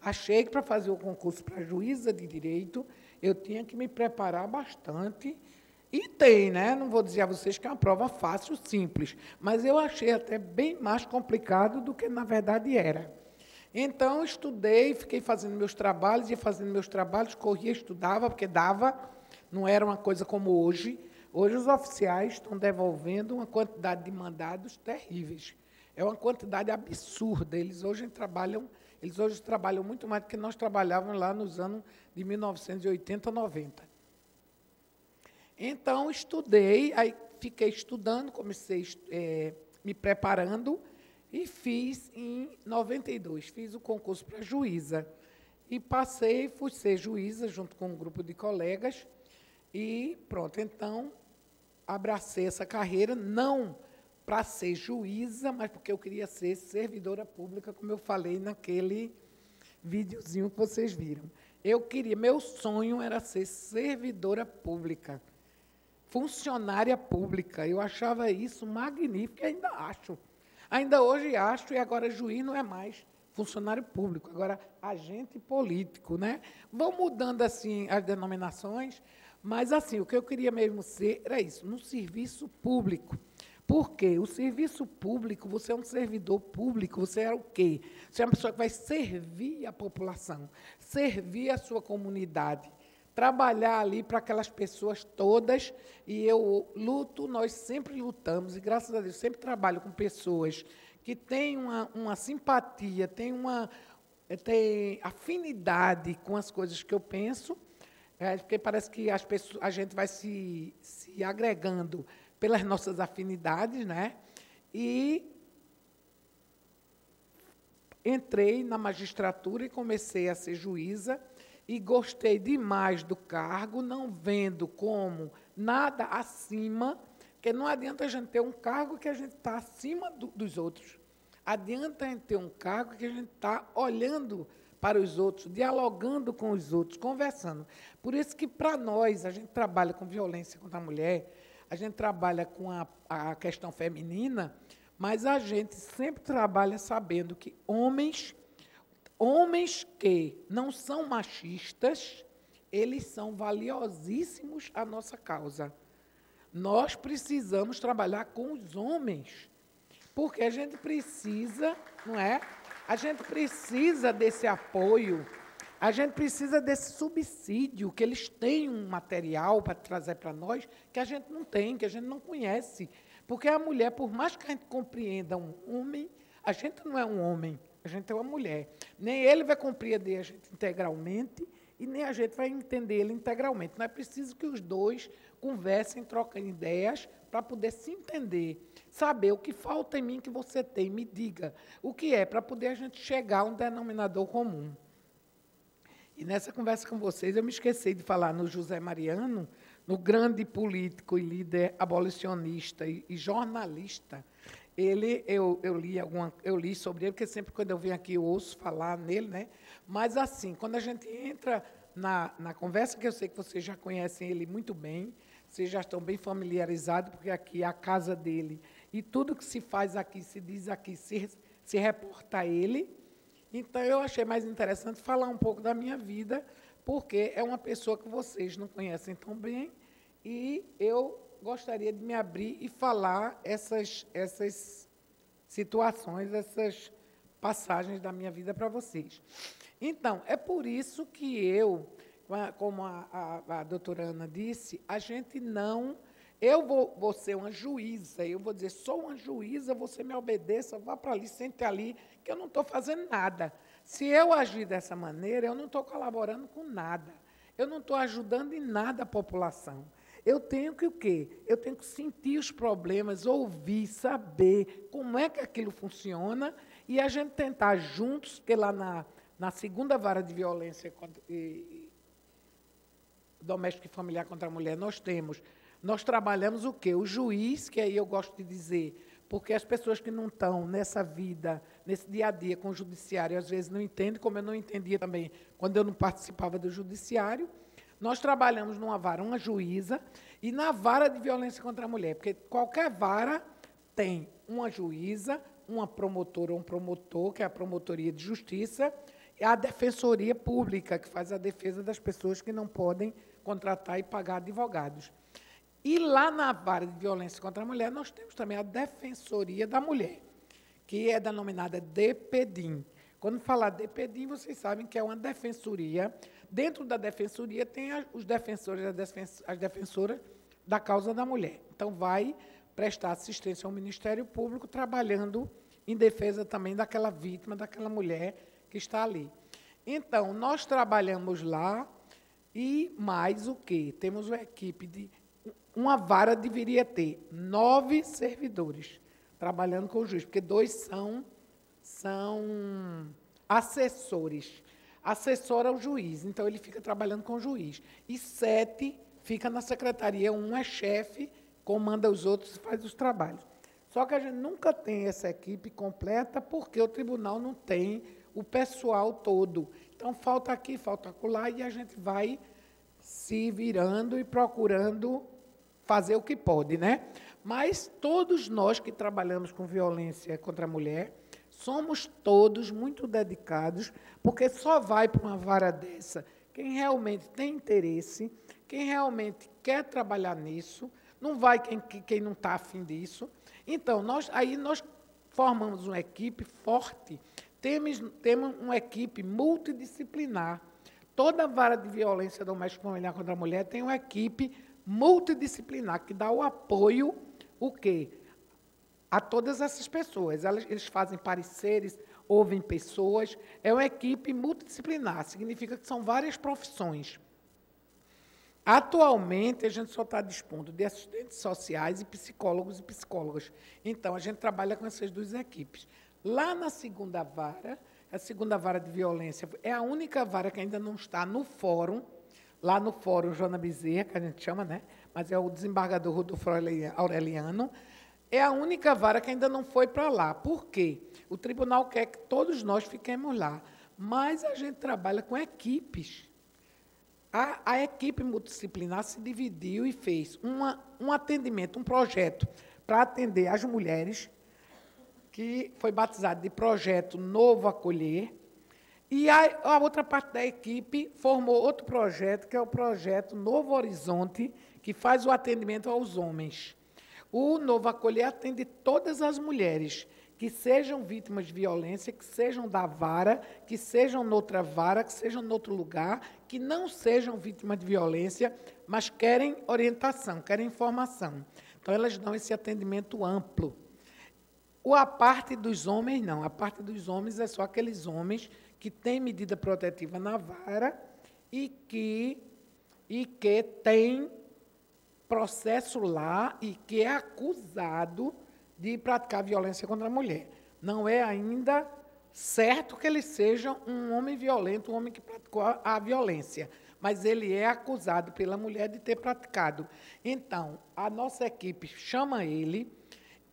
Achei que para fazer o concurso para juíza de direito, eu tinha que me preparar bastante. E tem, né? Não vou dizer a vocês que é uma prova fácil, simples, mas eu achei até bem mais complicado do que, na verdade, era. Então, estudei, fiquei fazendo meus trabalhos, ia fazendo meus trabalhos, corria, estudava, porque dava, não era uma coisa como hoje. Hoje, os oficiais estão devolvendo uma quantidade de mandados terríveis. É uma quantidade absurda. Eles hoje trabalham muito mais do que nós trabalhávamos lá nos anos de 1980, 90. Então, estudei, aí fiquei estudando, comecei me preparando e fiz em 92, fiz o concurso para juíza. E passei, fui ser juíza junto com um grupo de colegas e pronto. Então, abracei essa carreira, não para ser juíza, mas porque eu queria ser servidora pública, como eu falei naquele videozinho que vocês viram. Meu sonho era ser servidora pública, funcionária pública. Eu achava isso magnífico e ainda acho. Ainda hoje acho, e agora juiz não é mais funcionário público, agora agente político, né? Vão mudando assim as denominações, mas assim, o que eu queria mesmo ser era isso, no serviço público. Por quê? O serviço público, você é um servidor público, você é o quê? Você é uma pessoa que vai servir a população, servir a sua comunidade, trabalhar ali para aquelas pessoas todas, e eu luto, nós sempre lutamos, e graças a Deus sempre trabalho com pessoas que têm uma simpatia, têm tem afinidade com as coisas que eu penso, porque parece que a gente vai se agregando pelas nossas afinidades, né? E entrei na magistratura e comecei a ser juíza, e gostei demais do cargo, não vendo como nada acima, porque não adianta a gente ter um cargo que a gente está acima dos outros. Adianta a gente ter um cargo que a gente está olhando para os outros, dialogando com os outros, conversando. Por isso que, para nós, a gente trabalha com violência contra a mulher, a gente trabalha com a questão feminina, mas a gente sempre trabalha sabendo que homens que não são machistas, eles são valiosíssimos à nossa causa. Nós precisamos trabalhar com os homens, porque a gente precisa, não é? A gente precisa desse apoio, a gente precisa desse subsídio, que eles têm um material para trazer para nós que a gente não tem, que a gente não conhece. Porque a mulher, por mais que a gente compreenda um homem, a gente não é um homem, a gente é uma mulher. Nem ele vai compreender a gente integralmente e nem a gente vai entender ele integralmente. Não é preciso que os dois conversem, troquem ideias para poder se entender. Saber o que falta em mim que você tem, me diga o que é, para poder a gente chegar a um denominador comum. E nessa conversa com vocês, eu me esqueci de falar no José Mariano, no grande político e líder abolicionista e jornalista. Eu li sobre ele, porque sempre quando eu venho aqui eu ouço falar nele, né? Mas, assim, quando a gente entra na conversa, que eu sei que vocês já conhecem ele muito bem, vocês já estão bem familiarizados, porque aqui é a casa dele, e tudo que se faz aqui, se diz aqui, se reporta a ele. Então, eu achei mais interessante falar um pouco da minha vida, porque é uma pessoa que vocês não conhecem tão bem, e eu gostaria de me abrir e falar essas situações, essas passagens da minha vida para vocês. Então, é por isso que eu, como a doutora Ana disse, a gente não... Eu vou ser uma juíza, eu vou dizer, sou uma juíza, você me obedeça, vá para ali, sente ali, que eu não estou fazendo nada. Se eu agir dessa maneira, eu não estou colaborando com nada. Eu não estou ajudando em nada a população. Eu tenho que o quê? Eu tenho que sentir os problemas, ouvir, saber como é que aquilo funciona e a gente tentar juntos, porque lá na segunda vara de violência doméstica e familiar contra a mulher, nós trabalhamos o quê? O juiz, que aí eu gosto de dizer, porque as pessoas que não estão nessa vida, nesse dia a dia com o judiciário, às vezes não entendem, como eu não entendia também quando eu não participava do judiciário. Nós trabalhamos numa vara, uma juíza, e na vara de violência contra a mulher, porque qualquer vara tem uma juíza, uma promotora ou um promotor, que é a promotoria de justiça, e a defensoria pública, que faz a defesa das pessoas que não podem contratar e pagar advogados. E lá na vara de violência contra a mulher, nós temos também a Defensoria da Mulher, que é denominada DPDIM. Quando falar DPDIM, vocês sabem que é uma defensoria. Dentro da defensoria tem os defensores, as defensoras da causa da mulher. Então, vai prestar assistência ao Ministério Público, trabalhando em defesa também daquela vítima, daquela mulher que está ali. Então, nós trabalhamos lá e mais o quê? Temos uma equipe de... Uma vara deveria ter 9 servidores trabalhando com o juiz, porque 2 são assessores. Assessor ao juiz, então ele fica trabalhando com o juiz. E 7 fica na secretaria, um é chefe, comanda os outros e faz os trabalhos. Só que a gente nunca tem essa equipe completa, porque o tribunal não tem o pessoal todo. Então, falta aqui, falta acolá, e a gente vai se virando e procurando fazer o que pode, né? Mas todos nós que trabalhamos com violência contra a mulher, somos todos muito dedicados, porque só vai para uma vara dessa quem realmente tem interesse, quem realmente quer trabalhar nisso, não vai quem não está afim disso. Então, nós formamos uma equipe forte, temos uma equipe multidisciplinar. Toda vara de violência doméstica e familiar contra a mulher tem uma equipe multidisciplinar, que dá o apoio, o quê? A todas essas pessoas. Eles fazem pareceres, ouvem pessoas. É uma equipe multidisciplinar, significa que são várias profissões. Atualmente, a gente só está dispondo de assistentes sociais e psicólogos e psicólogas. Então, a gente trabalha com essas duas equipes. Lá na segunda vara, a segunda vara de violência é a única vara que ainda não está no fórum, lá no fórum Joana Bezerra, que a gente chama, né? Mas é o desembargador Rodolfo Aureliano, é a única vara que ainda não foi para lá. Por quê? O tribunal quer que todos nós fiquemos lá, mas a gente trabalha com equipes. A equipe multidisciplinar se dividiu e fez um atendimento, um projeto para atender as mulheres, que foi batizado de Projeto Novo Acolher, e a outra parte da equipe formou outro projeto, que é o Projeto Novo Horizonte, que faz o atendimento aos homens. O Novo Acolher atende todas as mulheres, que sejam vítimas de violência, que sejam da vara, que sejam noutra vara, que sejam noutro lugar, que não sejam vítimas de violência, mas querem orientação, querem informação. Então, elas dão esse atendimento amplo. A parte dos homens, não. A parte dos homens é só aqueles homens que têm medida protetiva na vara e que têm processo lá e que é acusado de praticar violência contra a mulher. Não é ainda certo que ele seja um homem violento, um homem que praticou a violência, mas ele é acusado pela mulher de ter praticado. Então, a nossa equipe chama ele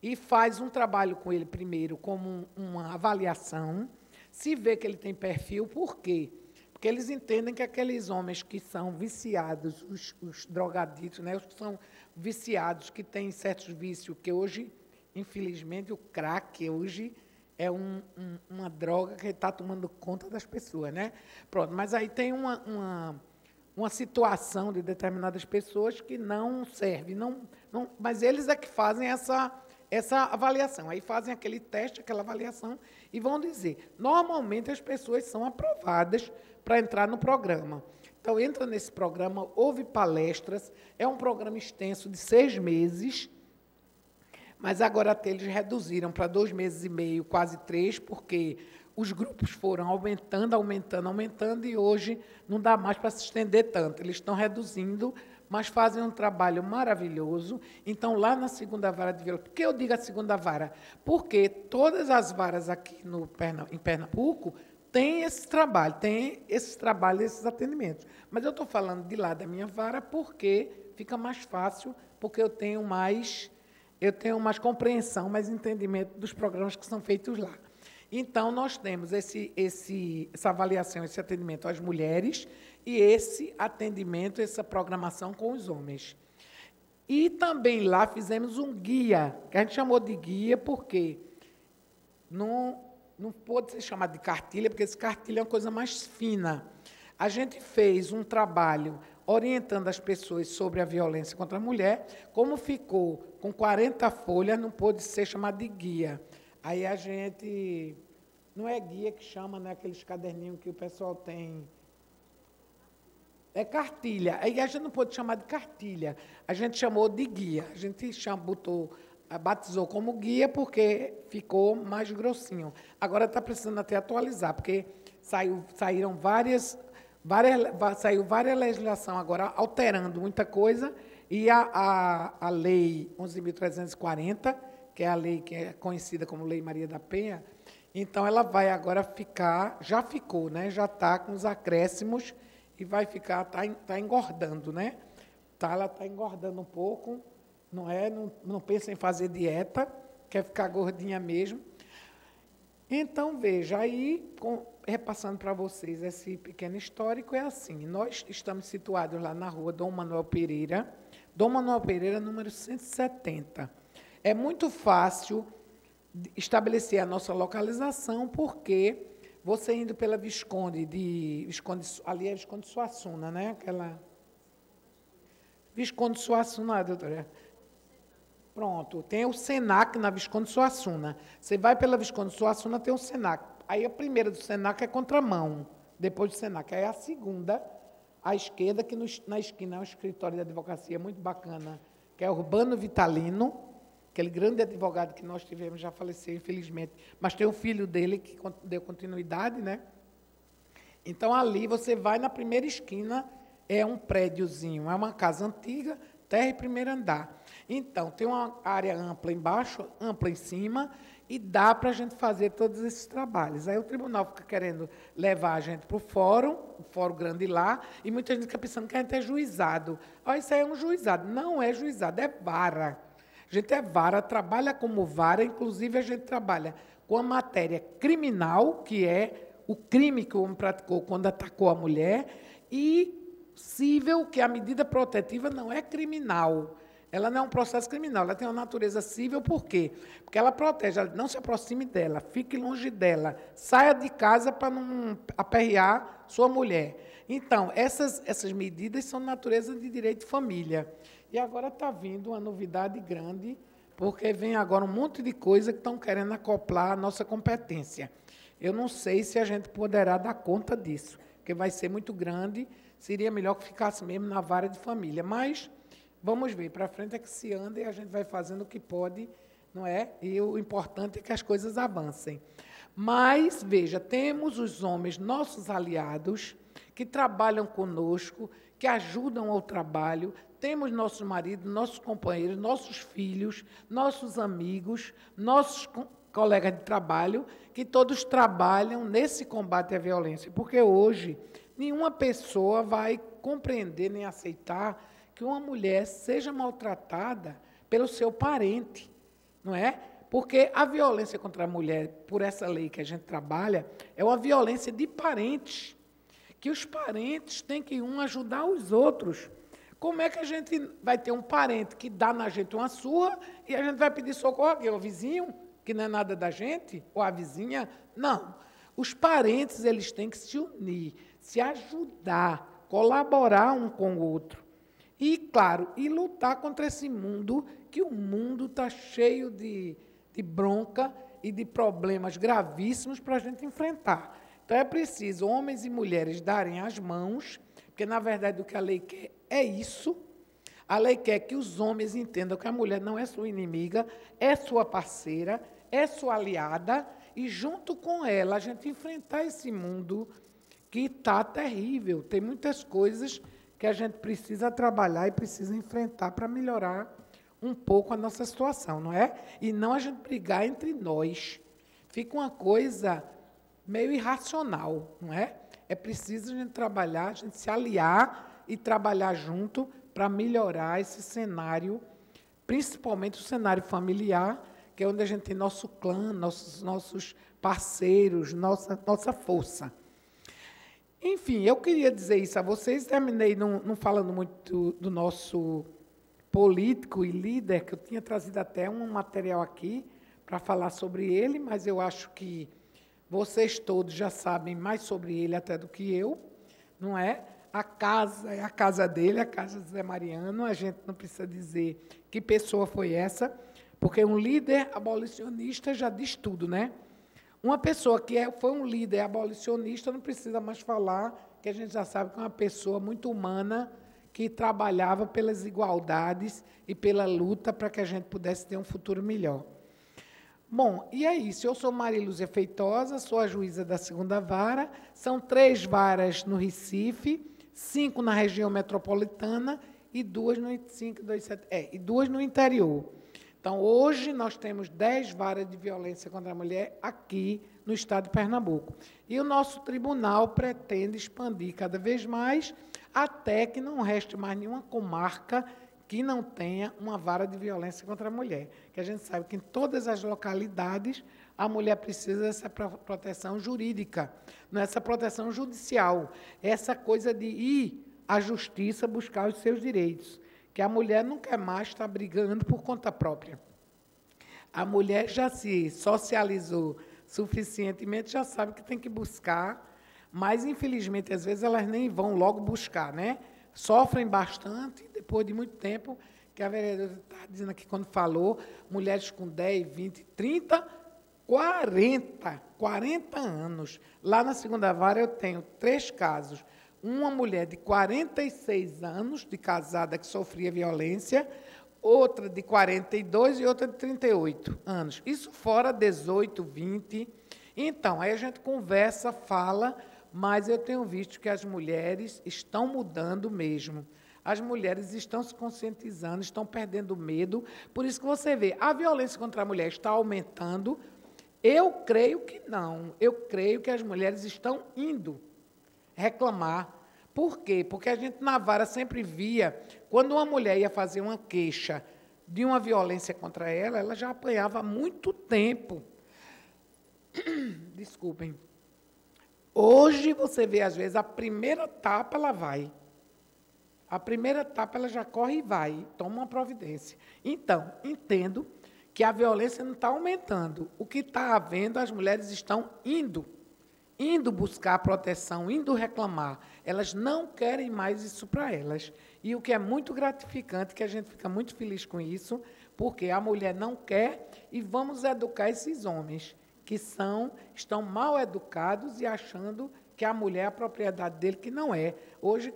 e faz um trabalho com ele primeiro como uma avaliação, se vê que ele tem perfil. Por quê? Porque eles entendem que aqueles homens que são viciados, os drogaditos, né, os que são viciados, que têm certos vícios, que hoje, infelizmente, o crack hoje é uma droga que está tomando conta das pessoas, né? Pronto, mas aí tem uma situação de determinadas pessoas que não serve, mas eles é que fazem essa avaliação. Aí fazem aquele teste, aquela avaliação, e vão dizer. Normalmente, as pessoas são aprovadas para entrar no programa. Então, entra nesse programa, houve palestras, é um programa extenso de 6 meses, mas agora até eles reduziram para 2 meses e meio, quase 3, porque os grupos foram aumentando, e hoje não dá mais para se estender tanto. Eles estão reduzindo, mas fazem um trabalho maravilhoso. Então, lá na segunda vara de violência... Por que eu digo a segunda vara? Porque todas as varas aqui em Pernambuco têm esse trabalho, esses atendimentos. Mas eu estou falando de lá da minha vara porque fica mais fácil, porque eu tenho mais compreensão, mais entendimento dos programas que são feitos lá. Então, nós temos essa avaliação, esse atendimento às mulheres e esse atendimento, essa programação com os homens. E também lá fizemos um guia, que a gente chamou de guia porque não pode ser chamado de cartilha, porque esse cartilha é uma coisa mais fina. A gente fez um trabalho orientando as pessoas sobre a violência contra a mulher. Como ficou com 40 folhas, não pôde ser chamado de guia. Aí a gente... Não é guia que chama, né, aqueles caderninhos que o pessoal tem. É cartilha. Aí a gente não pôde chamar de cartilha. A gente chamou de guia. A gente batizou como guia porque ficou mais grossinho. Agora está precisando até atualizar, porque saiu várias legislações agora alterando muita coisa, e a Lei 11.340, que é a lei que é conhecida como Lei Maria da Penha, então ela vai agora ficar, já ficou, né? Já está com os acréscimos e vai ficar, está engordando, né? Ela está engordando um pouco, não pensa em fazer dieta, quer ficar gordinha mesmo. Então, veja, aí, repassando para vocês esse pequeno histórico, é assim, nós estamos situados lá na rua Dom Manuel Pereira, número 170. É muito fácil estabelecer a nossa localização, porque você indo pela Visconde, ali é Visconde Suassuna, né? Aquela... Visconde Suassuna, doutora? Pronto, tem o Senac na Visconde Suassuna. Você vai pela Visconde Suassuna, tem o Senac. Aí a primeira do Senac é contramão, depois do Senac. Aí a segunda, à esquerda, que na esquina é um escritório de advocacia muito bacana, que é Urbano Vitalino, aquele grande advogado que nós tivemos, já faleceu, infelizmente, mas tem o filho dele que deu continuidade, né? Então, ali você vai na primeira esquina, é um prédiozinho, é uma casa antiga, terra e primeiro andar. Então, tem uma área ampla embaixo, ampla em cima, e dá para a gente fazer todos esses trabalhos. Aí o tribunal fica querendo levar a gente para o fórum grande lá, e muita gente fica pensando que a gente é juizado. Ó, isso aí é um juizado. Não é juizado, é vara. A gente é vara, trabalha como vara, inclusive a gente trabalha com a matéria criminal, que é o crime que o homem praticou quando atacou a mulher, e cível, que a medida protetiva não é criminal. Ela não é um processo criminal, ela tem uma natureza cível, por quê? Porque ela protege, ela não se aproxime dela, fique longe dela, saia de casa para não aperrear sua mulher. Então, essas medidas são de natureza de direito de família. E agora está vindo uma novidade grande, porque vem agora um monte de coisa que estão querendo acoplar a nossa competência. Eu não sei se a gente poderá dar conta disso, porque vai ser muito grande, seria melhor que ficasse mesmo na vara de família, mas vamos ver, para frente é que se anda e a gente vai fazendo o que pode, não é? E o importante é que as coisas avancem. Mas, veja, temos os homens, nossos aliados, que trabalham conosco, que ajudam ao trabalho, temos nossos maridos, nossos companheiros, nossos filhos, nossos amigos, nossos colegas de trabalho, que todos trabalham nesse combate à violência, porque hoje nenhuma pessoa vai compreender nem aceitar que uma mulher seja maltratada pelo seu parente, não é? Porque a violência contra a mulher, por essa lei que a gente trabalha, é uma violência de parentes, que os parentes têm que ajudar os outros. Como é que a gente vai ter um parente que dá na gente uma surra e a gente vai pedir socorro aqui ao vizinho, que não é nada da gente, ou a vizinha? Não. Os parentes, eles têm que se unir, se ajudar, colaborar um com o outro. E, claro, e lutar contra esse mundo, que o mundo está cheio de bronca e de problemas gravíssimos para a gente enfrentar. Então, é preciso homens e mulheres darem as mãos, porque, na verdade, o que a lei quer é isso. A lei quer que os homens entendam que a mulher não é sua inimiga, é sua parceira, é sua aliada, e, junto com ela, a gente enfrentar esse mundo que está terrível. Tem muitas coisas que a gente precisa trabalhar e precisa enfrentar para melhorar um pouco a nossa situação, não é? E não a gente brigar entre nós. Fica uma coisa meio irracional, não é? É preciso a gente trabalhar, a gente se aliar e trabalhar junto para melhorar esse cenário, principalmente o cenário familiar, que é onde a gente tem nosso clã, nossos parceiros, nossa força. Enfim, eu queria dizer isso a vocês, terminei não falando muito do nosso político e líder, que eu tinha trazido até um material aqui para falar sobre ele, mas eu acho que vocês todos já sabem mais sobre ele até do que eu, não é? A casa é a casa dele, a casa de Zé Mariano, a gente não precisa dizer que pessoa foi essa, porque um líder abolicionista já diz tudo, né? Uma pessoa que foi um líder abolicionista não precisa mais falar, que a gente já sabe que é uma pessoa muito humana, que trabalhava pelas igualdades e pela luta para que a gente pudesse ter um futuro melhor. Bom, e é isso. Eu sou Maria Lúcia Feitosa, sou a juíza da 2ª Vara. São 3 varas no Recife, 5 na região metropolitana e 2 no interior. Então, hoje, nós temos 10 varas de violência contra a mulher aqui no estado de Pernambuco. E o nosso tribunal pretende expandir cada vez mais, até que não reste mais nenhuma comarca que não tenha uma vara de violência contra a mulher. Que a gente sabe que em todas as localidades a mulher precisa dessa proteção jurídica, não é essa proteção judicial, é essa coisa de ir à justiça buscar os seus direitos, que a mulher não quer mais estar brigando por conta própria. A mulher já se socializou suficientemente, já sabe que tem que buscar, mas, infelizmente, às vezes elas nem vão logo buscar, né? Sofrem bastante, depois de muito tempo, que a vereadora está dizendo aqui, quando falou, mulheres com 10, 20, 30, 40 anos. Lá na 2ª Vara eu tenho 3 casos. Uma mulher de 46 anos, de casada, que sofria violência, outra de 42 e outra de 38 anos. Isso fora 18, 20. Então, aí a gente conversa, fala, mas eu tenho visto que as mulheres estão mudando mesmo. As mulheres estão se conscientizando, estão perdendo medo. Por isso que você vê, a violência contra a mulher está aumentando. Eu creio que não. Eu creio que as mulheres estão indo reclamar. Por quê? Porque a gente na vara sempre via, quando uma mulher ia fazer uma queixa de uma violência contra ela, ela já apanhava há muito tempo. Desculpem. Hoje você vê, às vezes, a primeira tapa ela vai. A primeira etapa ela já corre e vai, toma uma providência. Então, entendo que a violência não está aumentando. O que está havendo, as mulheres estão indo buscar proteção, indo reclamar. Elas não querem mais isso para elas. E o que é muito gratificante, que a gente fica muito feliz com isso, porque a mulher não quer, e vamos educar esses homens, que estão mal educados e achando que a mulher é a propriedade dele, que não é. Hoje,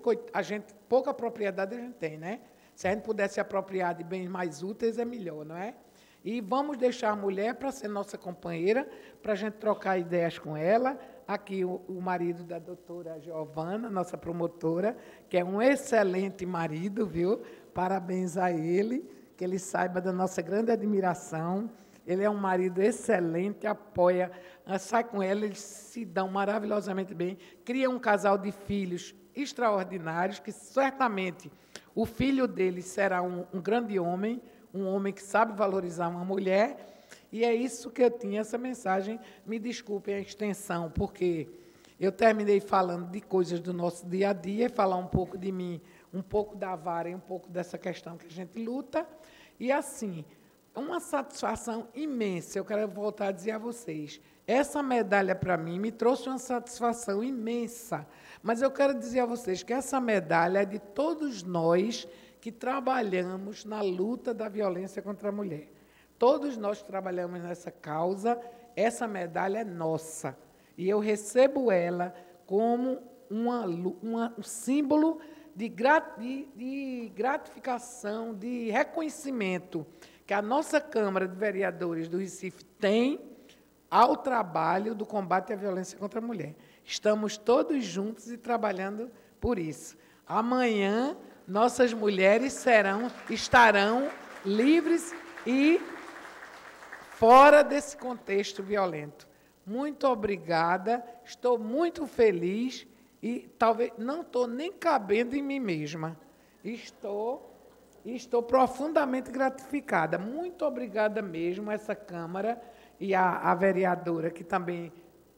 pouca propriedade a gente tem, né? Se a gente pudesse se apropriar de bens mais úteis, é melhor, não é? E vamos deixar a mulher para ser nossa companheira, para a gente trocar ideias com ela. Aqui o marido da doutora Giovana, nossa promotora, que é um excelente marido, viu? Parabéns a ele, que ele saiba da nossa grande admiração. Ele é um marido excelente, apoia, sai com ela, eles se dão maravilhosamente bem, cria um casal de filhos extraordinários, que certamente o filho deles será um grande homem, um homem que sabe valorizar uma mulher, e é isso que eu tinha, essa mensagem. Me desculpem a extensão, porque eu terminei falando de coisas do nosso dia a dia, falar um pouco de mim, um pouco da vara e um pouco dessa questão que a gente luta, e assim, uma satisfação imensa. Eu quero voltar a dizer a vocês, essa medalha, para mim, me trouxe uma satisfação imensa. Mas eu quero dizer a vocês que essa medalha é de todos nós que trabalhamos na luta da violência contra a mulher. Todos nós trabalhamos nessa causa, essa medalha é nossa. E eu recebo ela como um símbolo de gratificação, de reconhecimento que a nossa Câmara de Vereadores do Recife tem ao trabalho do combate à violência contra a mulher. Estamos todos juntos e trabalhando por isso. Amanhã, nossas mulheres estarão livres e fora desse contexto violento. Muito obrigada, estou muito feliz e talvez não estou nem cabendo em mim mesma. Estou profundamente gratificada. Muito obrigada mesmo a essa Câmara e a vereadora, que também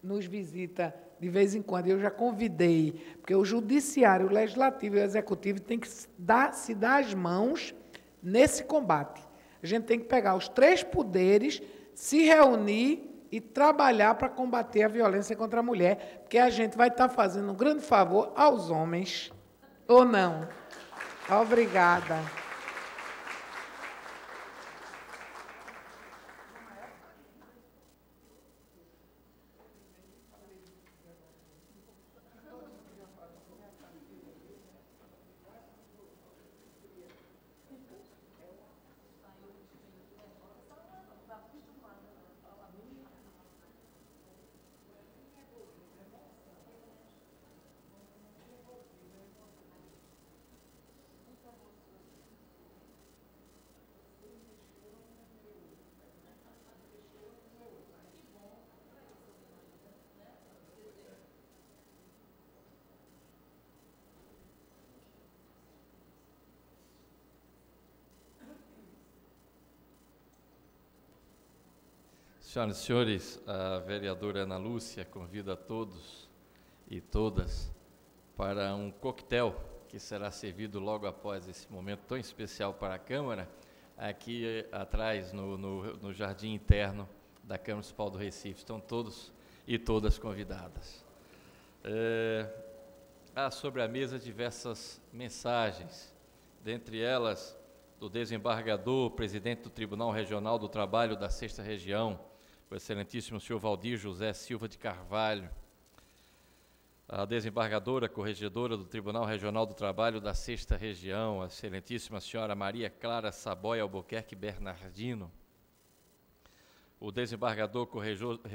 nos visita de vez em quando. Eu já convidei, porque o Judiciário, o Legislativo e o Executivo têm que se dar as mãos nesse combate. A gente tem que pegar os três poderes, se reunir e trabalhar para combater a violência contra a mulher, porque a gente vai estar fazendo um grande favor aos homens, ou não? Obrigada. Senhoras e senhores, a vereadora Ana Lúcia convida a todos e todas para um coquetel que será servido logo após esse momento tão especial para a Câmara, aqui atrás, no jardim interno da Câmara Municipal do Recife. Estão todos e todas convidadas. Há sobre a mesa diversas mensagens, dentre elas do desembargador, presidente do Tribunal Regional do Trabalho da 6ª Região, o excelentíssimo senhor Valdir José Silva de Carvalho. a desembargadora corregedora do Tribunal Regional do Trabalho da 6ª Região, a excelentíssima senhora Maria Clara Saboia Albuquerque Bernardino, o desembargador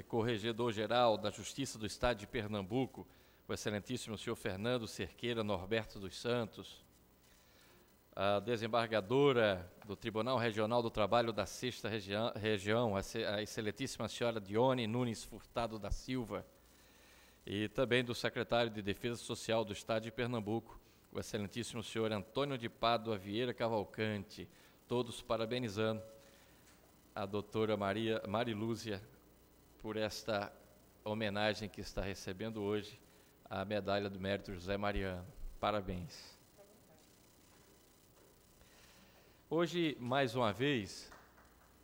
corregedor-geral da Justiça do Estado de Pernambuco, o excelentíssimo senhor Fernando Cerqueira Norberto dos Santos, a desembargadora do Tribunal Regional do Trabalho da 6ª Região, a excelentíssima senhora Dione Nunes Furtado da Silva, e também do secretário de Defesa Social do Estado de Pernambuco, o excelentíssimo senhor Antônio de Pádua Vieira Cavalcante, todos parabenizando a doutora Marilúzia por esta homenagem que está recebendo hoje, a Medalha do Mérito José Mariano. Parabéns. Hoje, mais uma vez,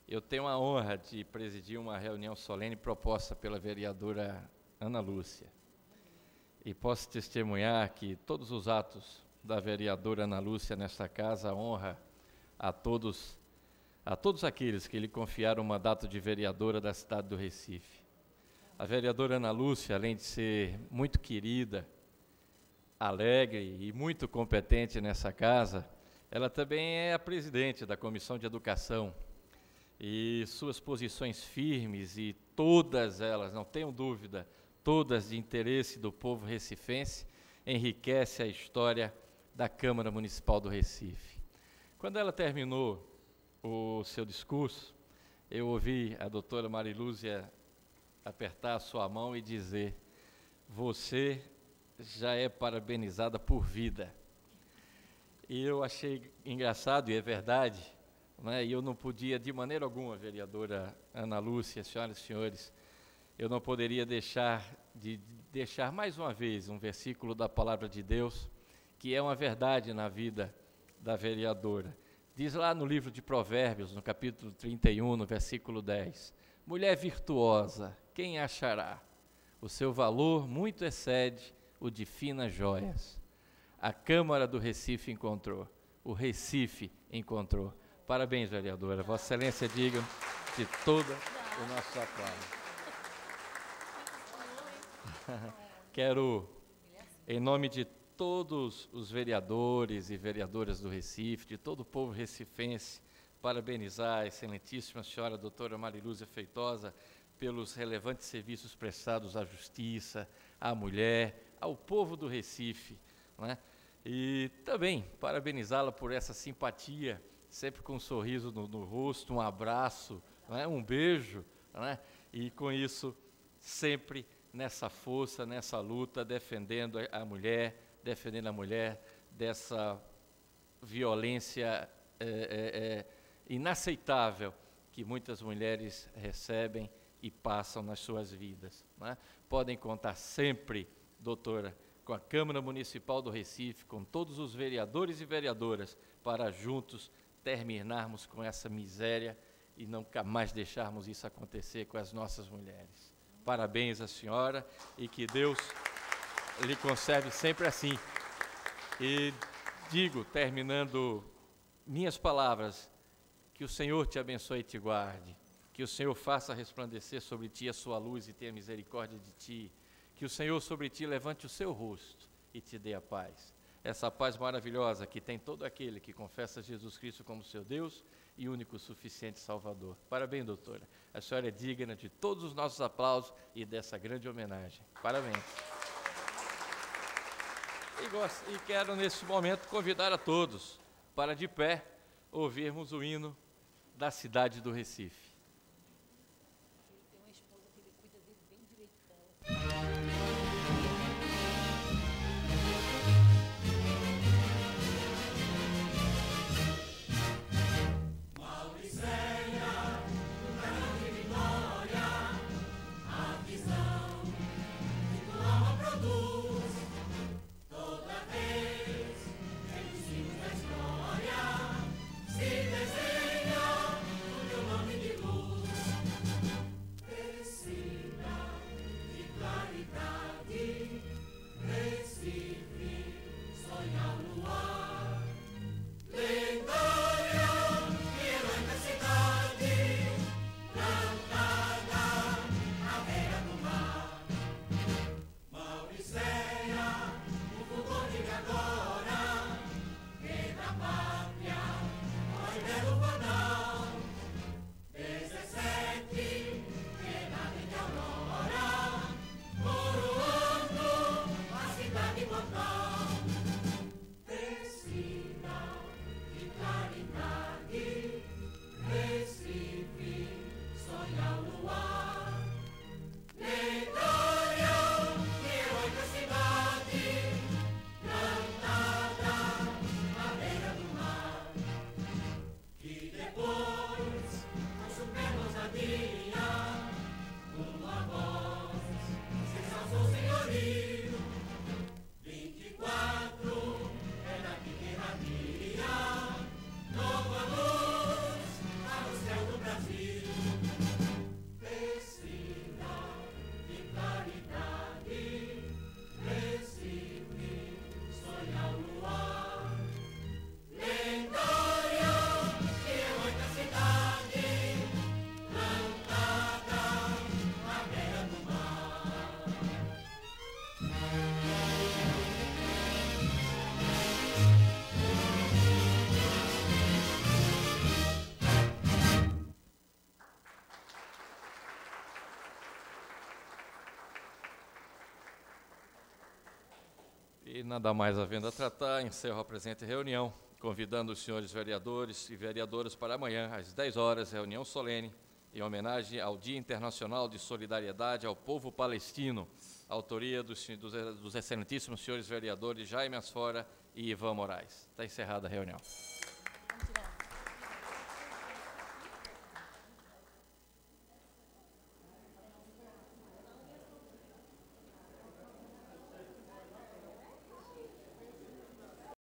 eu tenho a honra de presidir uma reunião solene proposta pela vereadora Ana Lúcia. E posso testemunhar que todos os atos da vereadora Ana Lúcia nesta casa honra a todos aqueles que lhe confiaram o mandato de vereadora da cidade do Recife. A vereadora Ana Lúcia, além de ser muito querida, alegre e muito competente nessa casa, ela também é a presidente da Comissão de Educação. E suas posições firmes, e todas elas, não tenho dúvida, todas de interesse do povo recifense, enriquece a história da Câmara Municipal do Recife. Quando ela terminou o seu discurso, eu ouvi a doutora Marilúzia apertar a sua mão e dizer: você já é parabenizada por vida. E eu achei engraçado, e é verdade, né? E eu não podia, de maneira alguma, vereadora Ana Lúcia, senhoras e senhores, eu não poderia deixar de deixar mais uma vez um versículo da Palavra de Deus, que é uma verdade na vida da vereadora. Diz lá no livro de Provérbios, no capítulo 31, no versículo 10, mulher virtuosa, quem achará? O seu valor muito excede o de finas joias. A Câmara do Recife encontrou, o Recife encontrou. Parabéns, vereadora. Vossa Excelência diga de todo o nosso aplauso. Quero, em nome de todos os vereadores e vereadoras do Recife, de todo o povo recifense, parabenizar a excelentíssima senhora doutora Marilúzia Feitosa pelos relevantes serviços prestados à justiça, à mulher, ao povo do Recife, né? E também parabenizá-la por essa simpatia, sempre com um sorriso no rosto, um abraço, né? Um beijo, né? E com isso, sempre nessa força, nessa luta, defendendo a mulher dessa violência inaceitável que muitas mulheres recebem e passam nas suas vidas, né? Podem contar sempre, doutora, com a Câmara Municipal do Recife, com todos os vereadores e vereadoras, para juntos terminarmos com essa miséria e nunca mais deixarmos isso acontecer com as nossas mulheres. Parabéns à senhora e que Deus lhe conserve sempre assim. E digo, terminando minhas palavras, que o Senhor te abençoe e te guarde, que o Senhor faça resplandecer sobre ti a sua luz e tenha misericórdia de ti, que o Senhor sobre ti levante o seu rosto e te dê a paz. Essa paz maravilhosa que tem todo aquele que confessa Jesus Cristo como seu Deus e único suficiente Salvador. Parabéns, doutora. A senhora é digna de todos os nossos aplausos e dessa grande homenagem. Parabéns. E quero, nesse momento, convidar a todos para, de pé, ouvirmos o hino da cidade do Recife. Se desenha o teu nome de glória. E nada mais havendo a tratar, encerro a presente reunião, convidando os senhores vereadores e vereadoras para amanhã, às 10 horas, reunião solene, em homenagem ao Dia Internacional de Solidariedade ao Povo Palestino, autoria dos excelentíssimos senhores vereadores Jaime Asfora e Ivan Moraes. Está encerrada a reunião.